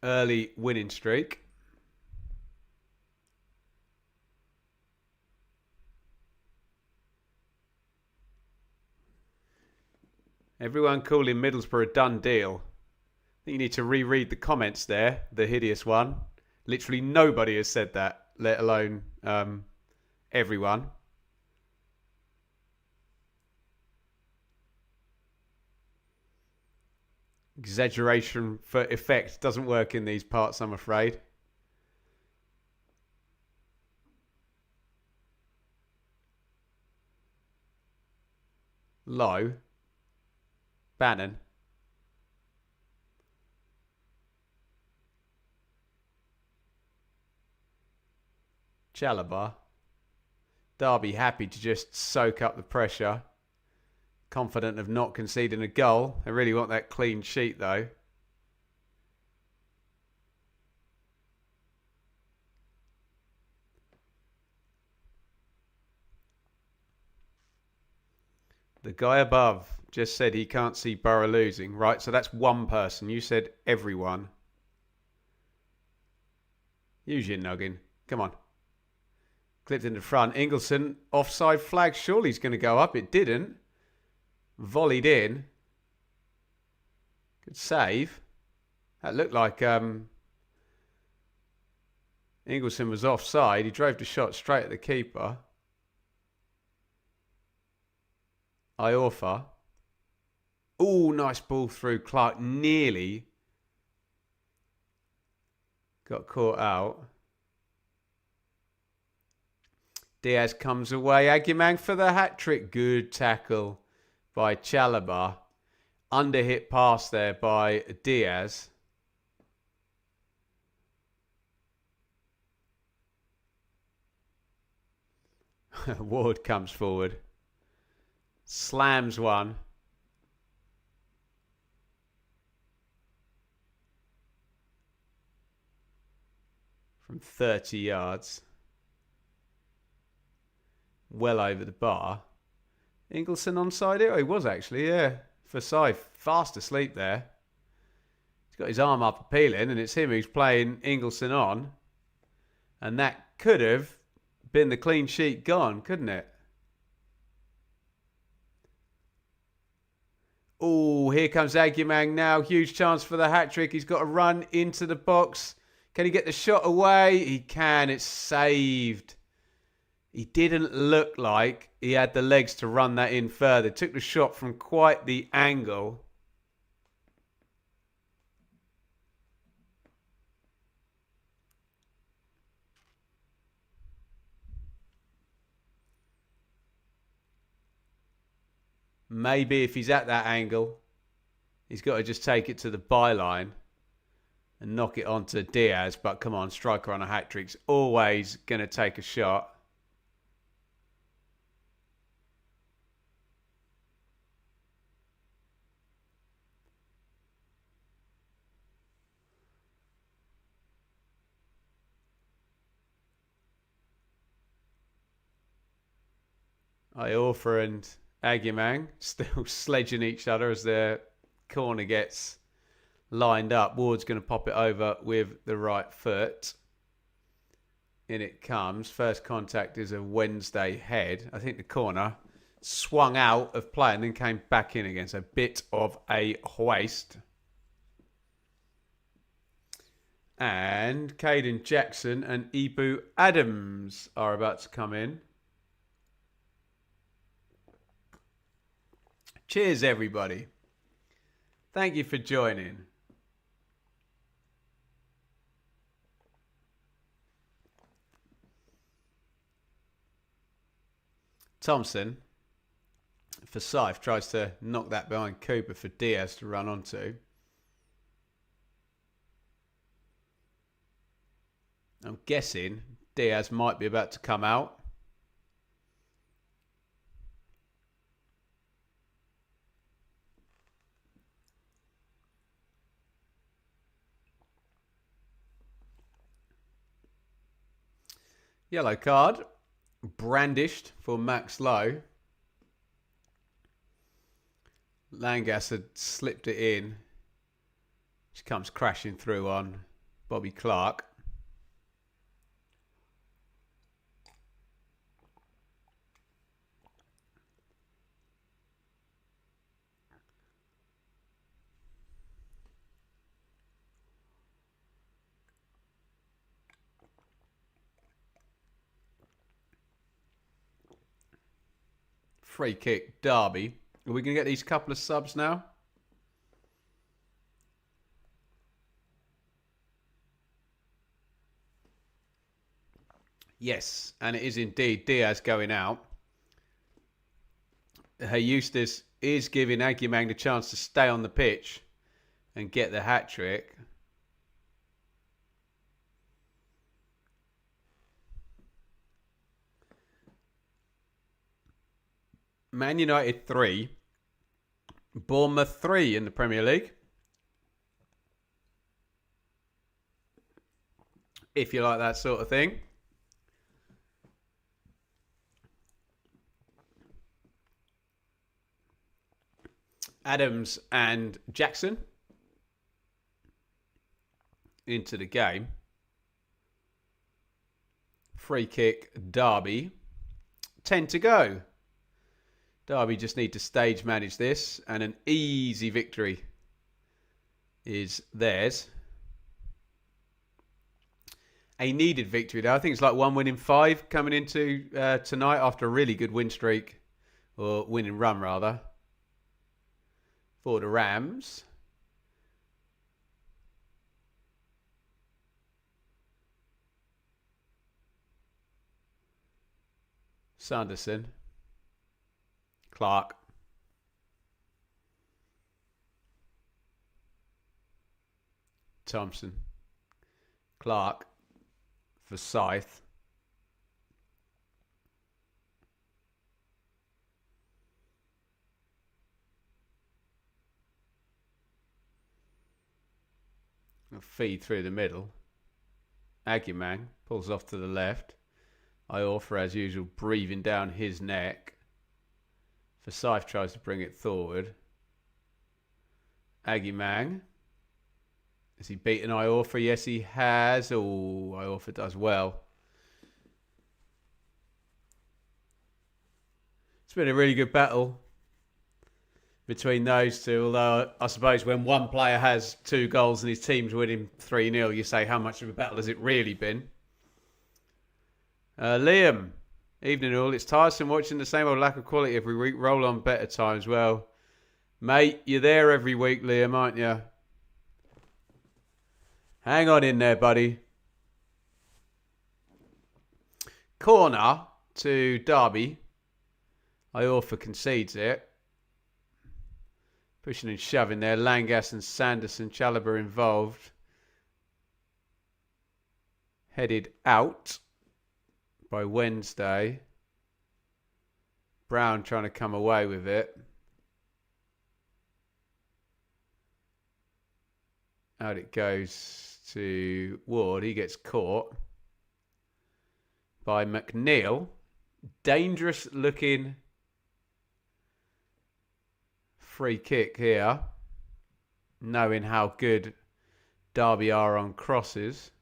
Early winning streak. Everyone calling Middlesbrough a done deal. I think you need to reread the comments there. The hideous one. Literally nobody has said that, let alone everyone. Exaggeration for effect doesn't work in these parts, I'm afraid. Low. Bannon. Chalobah. Derby happy to just soak up the pressure. Confident of not conceding a goal. They really want that clean sheet, though. The guy above just said he can't see Borough losing. Right, so that's one person. You said everyone. Use your noggin. Come on. Clipped in the front. Ingleson, offside flag. Surely he's going to go up. It didn't. Volleyed in. Good save. That looked like Ingleson was offside. He drove the shot straight at the keeper. Iorfa. Oh, nice ball through. Clark nearly got caught out. Diaz comes away. AGYEMANG for the hat-trick. Good tackle by Chalobah. Underhit pass there by Diaz. Ward comes forward. Slams one. From 30 yards. Well over the bar. Ingleson onside it? Oh, he was actually, yeah. Forsyth, fast asleep there. He's got his arm up appealing, and it's him who's playing Ingleson on. And that could have been the clean sheet gone, couldn't it? Oh, here comes AGYEMANG now. Huge chance for the hat-trick. He's got to run into the box. Can he get the shot away? He can. It's saved. He didn't look like he had the legs to run that in further. Took the shot from quite the angle. Maybe if he's at that angle, he's got to just take it to the byline and knock it onto Diaz. But come on, striker on a hat-trick's always going to take a shot. Iorfa and AGYEMANG still sledging each other as their corner gets lined up. Ward's going to pop it over with the right foot. In it comes. First contact is a Wednesday head. I think the corner swung out of play and then came back in again. So a bit of a waste. And Caden Jackson and Ibu Adams are about to come in. Cheers, everybody. Thank you for joining. Thompson for Syfe tries to knock that behind Cooper for Diaz to run onto. I'm guessing Diaz might be about to come out. Yellow card, brandished for Max Lowe. Langas had slipped it in. She comes crashing through on Bobby Clark. Free kick, Derby. Are we going to get these couple of subs now? Yes, and it is indeed Diaz going out. Eustace is giving AGYEMANG the chance to stay on the pitch and get the hat-trick. Man United 3, Bournemouth 3 in the Premier League. If you like that sort of thing. Adams and Jackson into the game. Free kick, Derby. 10 to go. Derby just need to stage manage this, and an easy victory is theirs. A needed victory, though. I think it's like 1 win in 5 coming into tonight after a really good win streak, or winning run, rather, for the Rams. Sanderson. Clark. Thompson. Clark for Scythe. A feed through the middle. AGYEMANG pulls off to the left. Iorfa, as usual, breathing down his neck. Scythe tries to bring it forward. AGYEMANG. Has he beaten Iorfa? Yes, he has. Oh, Iorfa does well It's been a really good battle between those two. Although I suppose when one player has 2 goals and his team's winning 3-0, you say how much of a battle has it really been? Liam, evening all. It's tiresome watching the same old lack of quality every week. Roll on better times. Well, mate, you're there every week, Liam, aren't you? Hang on in there, buddy. Corner to Derby. Iorfa concedes it. Pushing and shoving there. Langas and Sanderson. Chalobah involved. Headed out by Wednesday. Brown trying to come away with it. Out it goes to Ward. He gets caught by McNeil. Dangerous looking free kick here. Knowing how good Derby are on crosses.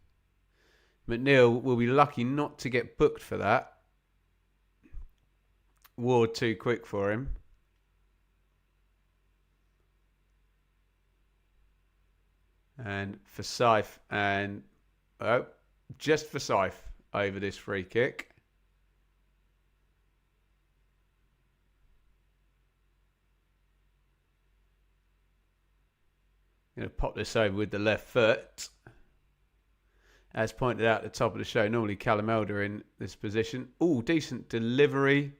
McNeil will be lucky not to get booked for that. Ward too quick for him. And Forsyth and just Forsyth over this free kick. Going to pop this over with the left foot. As pointed out at the top of the show, normally Callum Elder in this position. Oh, decent delivery.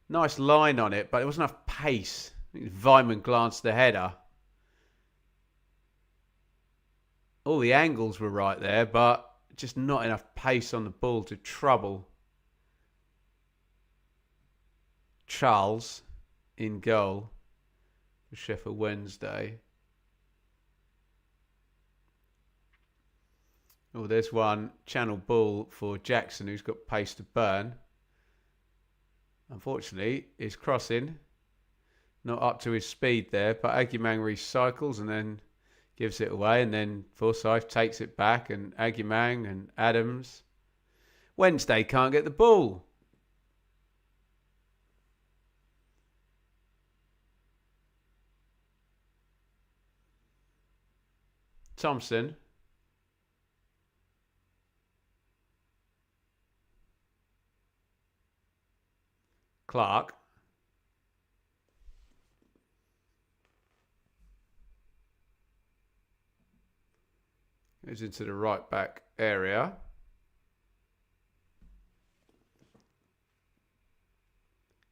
Nice line on it, but there wasn't enough pace. Weimann glanced the header. All the angles were right there, but just not enough pace on the ball to trouble Charles in goal for Sheffield Wednesday. Oh, there's one channel ball for Jackson, who's got pace to burn. Unfortunately, his crossing not up to his speed there, but AGYEMANG recycles and then gives it away, and then Forsyth takes it back, and AGYEMANG and Adams. Wednesday can't get the ball. Thompson. Clark. Goes into the right back area.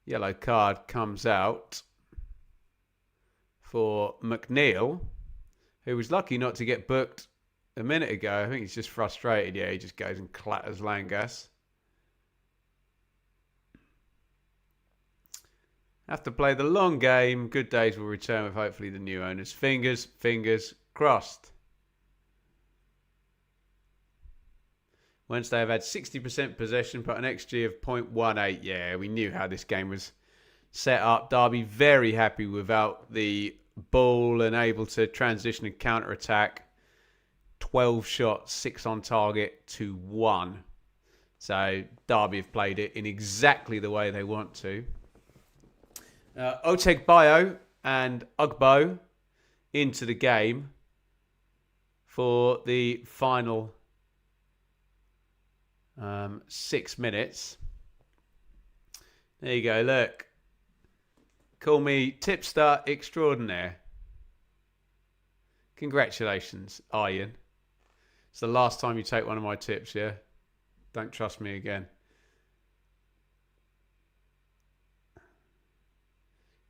Yellow card comes out for McNeil, who was lucky not to get booked a minute ago. I think he's just frustrated. Yeah, he just goes and clatters Langas. Have to play the long game. Good days will return with hopefully the new owners. Fingers crossed. Wednesday have had 60% possession, but an XG of 0.18. Yeah, we knew how this game was set up. Derby very happy without the ball and able to transition and counter-attack. 12 shots, 6 on target to 1. So Derby have played it in exactly the way they want to. Otegbayo and Ugbo into the game for the final 6 minutes. There you go, look. Call me tipster extraordinaire. Congratulations, Ian. It's the last time you take one of my tips, yeah? Don't trust me again.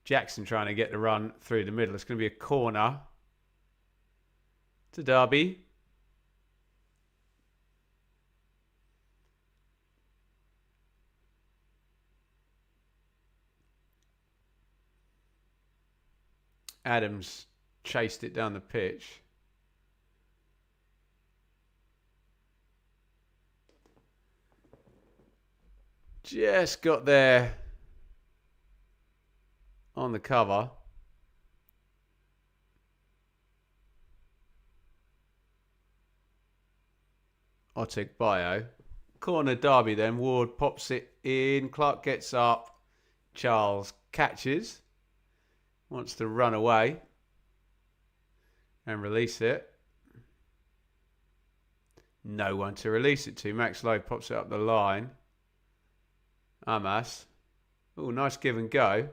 Jackson trying to get the run through the middle. It's going to be a corner to Derby. Adams chased it down the pitch. Just got there on the cover. Otegbayo. Corner Derby then. Ward pops it in. Clark gets up. Charles catches. Wants to run away and release it. No one to release it to. Max Lowe pops it up the line. Amas. Oh, nice give and go.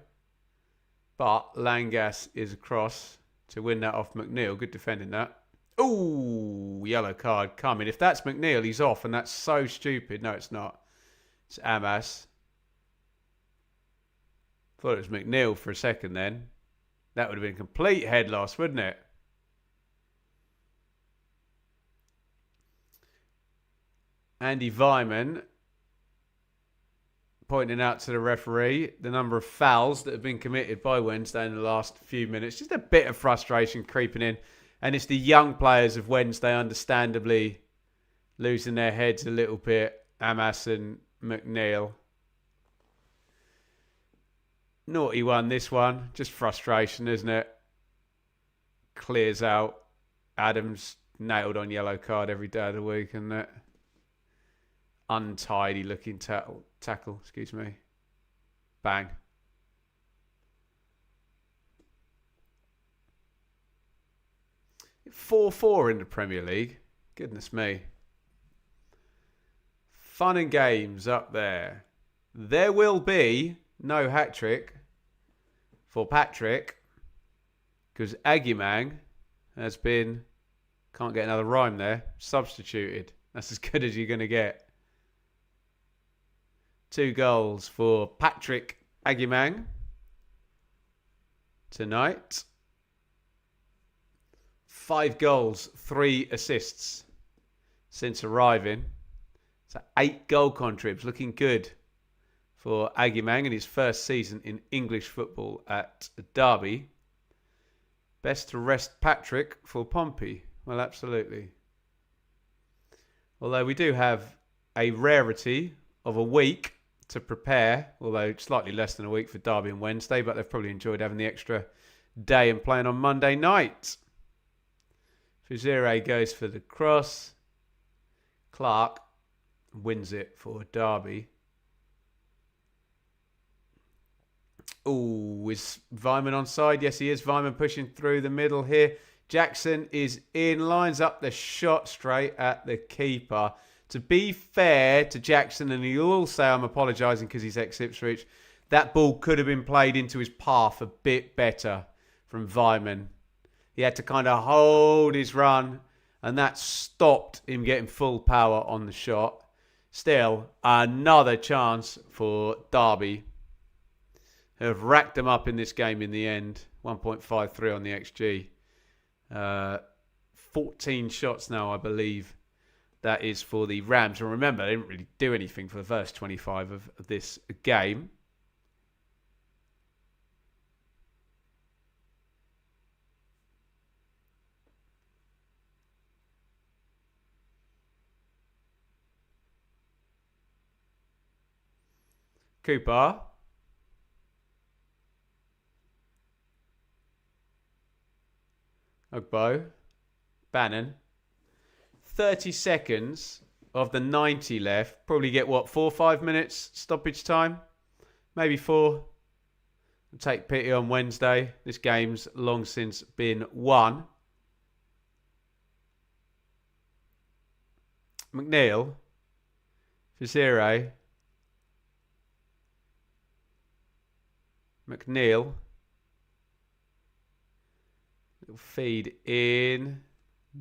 But Langas is across to win that off McNeil. Good defending that. Oh, yellow card coming. If that's McNeil, he's off, and that's so stupid. No, it's not. It's Amas. Thought it was McNeil for a second then. That would have been complete head loss, wouldn't it? Andy Vyman pointing out to the referee the number of fouls that have been committed by Wednesday in the last few minutes. Just a bit of frustration creeping in. And it's the young players of Wednesday, understandably, losing their heads a little bit. Amas and McNeil. Naughty one, this one. Just frustration, isn't it? Clears out. Adams nailed on yellow card every day of the week, isn't it? Untidy looking tackle, excuse me. Bang. (4-4) in the Premier League. Goodness me. Fun and games up there. There will be no hat-trick for Patrick because AGYEMANG has been, can't get another rhyme there, substituted. That's as good as you're going to get. 2 goals for Patrick AGYEMANG tonight. 5 goals, 3 assists since arriving. So 8 goal contribs, looking good for AGYEMANG in his first season in English football at Derby. Best to rest Patrick for Pompey. Well, absolutely. Although we do have a rarity of a week to prepare, although slightly less than a week for Derby and Wednesday, but they've probably enjoyed having the extra day and playing on Monday night. Fuzire goes for the cross. Clark wins it for Derby. Oh, is Vyman onside? Yes, he is. Vyman pushing through the middle here. Jackson is in, lines up the shot straight at the keeper. To be fair to Jackson, and he'll all say I'm apologising because he's ex-Ipswich, that ball could have been played into his path a bit better from Vyman. He had to kind of hold his run, and that stopped him getting full power on the shot. Still, another chance for Derby, who have racked them up in this game in the end. 1.53 on the XG. 14 shots now, I believe. That is for the Rams. And remember, they didn't really do anything for the first 25 of this game. Cooper. Ogbo. Bannon. 30 seconds of the 90 left. Probably get, 4 or 5 minutes stoppage time? Maybe 4. Take pity on Wednesday. This game's long since been won. McNeil. Fuzire. McNeil. Little feed in.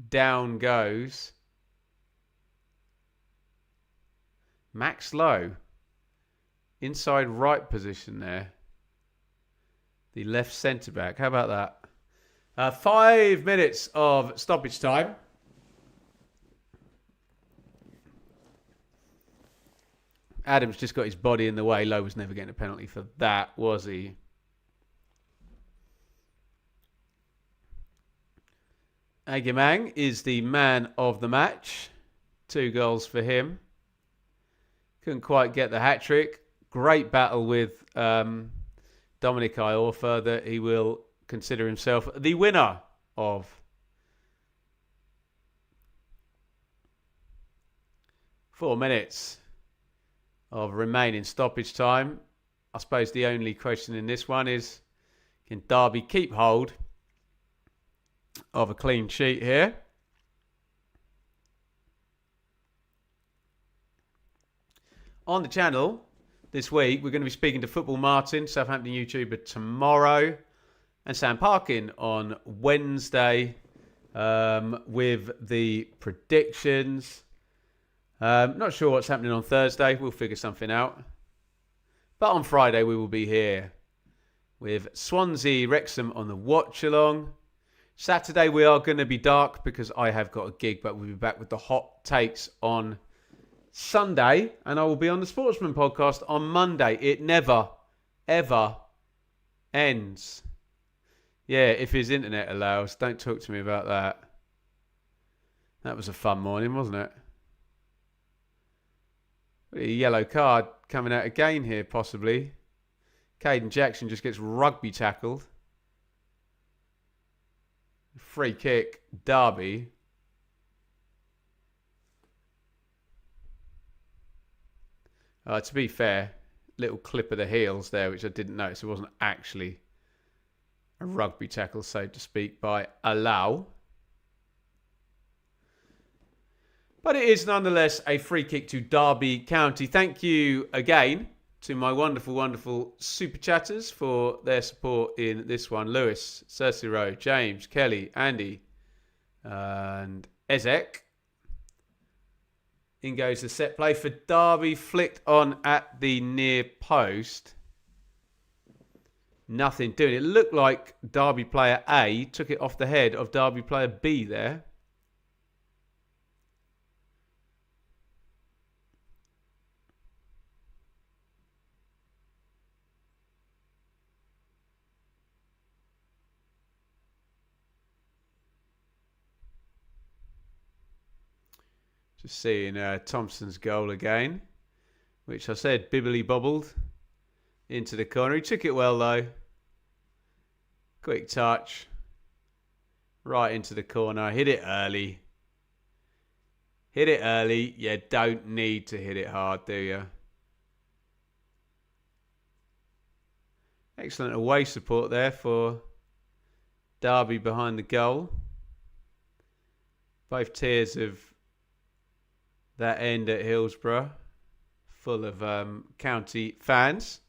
Down goes Max Lowe. Inside right position there. The left centre-back. How about that? 5 minutes of stoppage time. Adams just got his body in the way. Lowe was never getting a penalty for that, was he? AGYEMANG is the man of the match. 2 goals for him. Couldn't quite get the hat-trick. Great battle with Dominic Iorfa that he will consider himself the winner of. Four minutes of remaining stoppage time. I suppose the only question in this one is, can Derby keep hold of a clean sheet here? On the channel this week, we're going to be speaking to Football Martin, Southampton YouTuber, tomorrow, and Sam Parkin on Wednesday with the predictions. Not sure what's happening on Thursday. We'll figure something out. But on Friday, we will be here with Swansea Wrexham on the watch along. Saturday, we are going to be dark because I have got a gig, but we'll be back with the hot takes on Sunday. And I will be on the Sportsman podcast on Monday. It never, ever ends. Yeah, if his internet allows. Don't talk to me about that. That was a fun morning, wasn't it? A yellow card coming out again here, possibly. Caden Jackson just gets rugby tackled. Free kick, Derby. To be fair, little clip of the heels there, which I didn't notice. It wasn't actually a rugby tackle, so to speak, by Allow. But it is nonetheless a free kick to Derby County. Thank you again to my wonderful, wonderful super chatters for their support in this one. Lewis, Cersei, James, Kelly, Andy, and Ezek. In goes the set play for Derby, flicked on at the near post. Nothing doing. It looked like Derby player A took it off the head of Derby player B there. Just seeing Thompson's goal again, which I said bibbly bobbled into the corner. He took it well though. Quick touch. Right into the corner. Hit it early. Hit it early. You don't need to hit it hard, do you? Excellent away support there for Derby behind the goal. Both tiers of that end at Hillsbrough, full of county fans.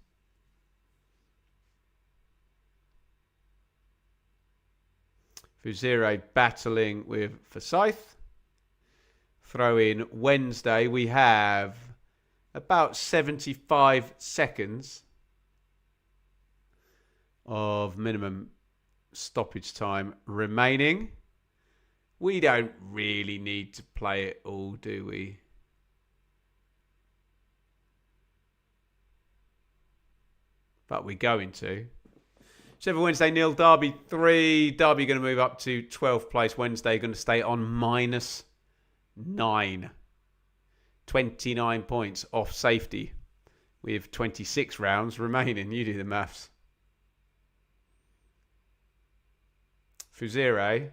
Fuzire battling with Forsyth. Throw in Wednesday. We have about 75 seconds of minimum stoppage time remaining. We don't really need to play it all, do we? But we're going to. Sheffield Wednesday 0, Derby 3. Derby going to move up to 12th place. Wednesday going to stay on -9. 29 points off safety with 26 rounds remaining. You do the maths. Fuzire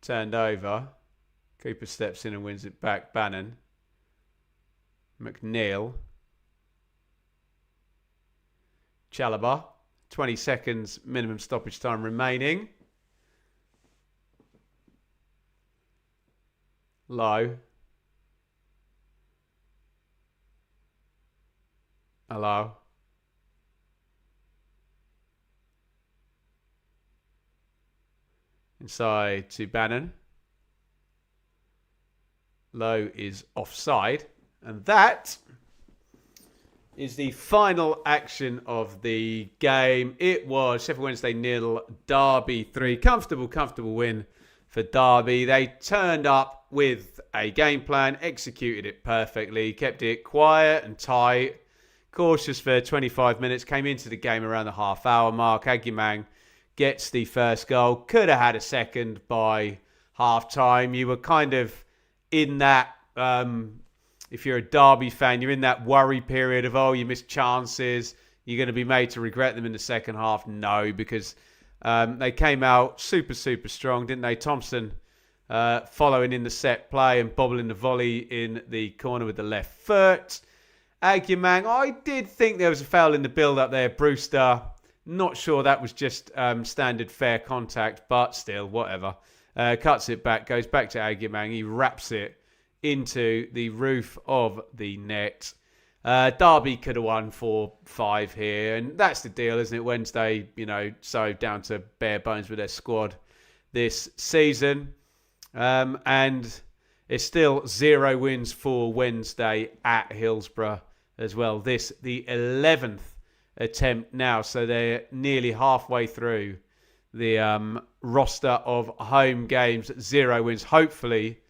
turned over. Cooper steps in and wins it back. Bannon. McNeil. Chalobah. 20 seconds minimum stoppage time remaining. Low. Allow. Inside to Bannon. Low is offside. And that is the final action of the game. It was Sheffield Wednesday 0, Derby 3. Comfortable win for Derby. They turned up with a game plan, executed it perfectly, kept it quiet and tight, cautious for 25 minutes, came into the game around the half-hour mark. AGYEMANG gets the first goal. Could have had a second by half-time. You were kind of in that, if you're a Derby fan, you're in that worry period of, oh, you missed chances. You're going to be made to regret them in the second half. No, because they came out super strong, didn't they? Thompson following in the set play and bobbling the volley in the corner with the left foot. AGYEMANG, I did think there was a foul in the build-up there. Brewster, not sure that was just standard fair contact, but still, whatever. Cuts it back, goes back to AGYEMANG. He wraps it into the roof of the net. Derby could have won 4-5 here, and that's the deal, isn't it? Wednesday, so down to bare bones with their squad this season. And it's still 0 wins for Wednesday at Hillsbrough as well. This, the 11th attempt now, so they're nearly halfway through the roster of home games. 0 wins. Hopefully,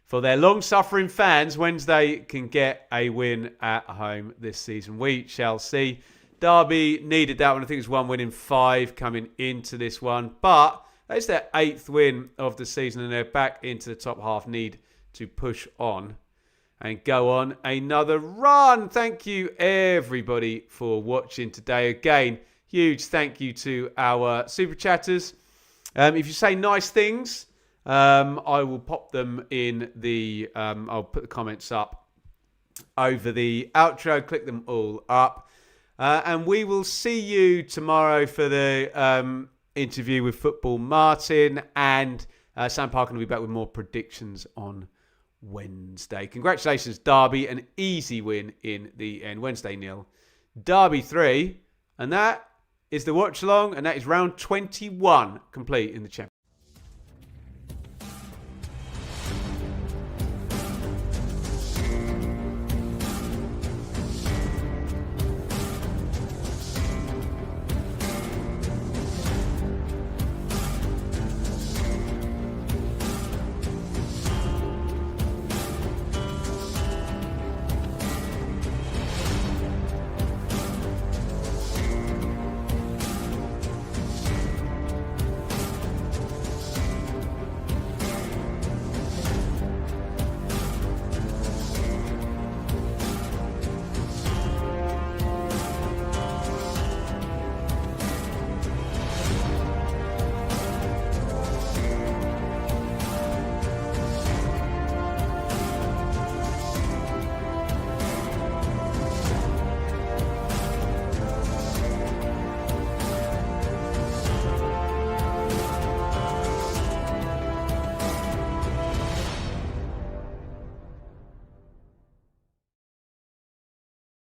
for their long-suffering fans, Wednesday can get a win at home this season. We shall see. Derby needed that one. I think it's 1 win in 5 coming into this one. But it's their 8th win of the season, and they're back into the top half. Need to push on and go on another run. Thank you, everybody, for watching today. Again, huge thank you to our Super Chatters. If you say nice things, I will pop them in the... I'll put the comments up over the outro. Click them all up. And we will see you tomorrow for the interview with Football Martin. And Sam Parkin will be back with more predictions on Wednesday. Congratulations, Derby. An easy win in the end. Wednesday 0. Derby 3. And that is the watch along. And that is round 21 complete in the Championship.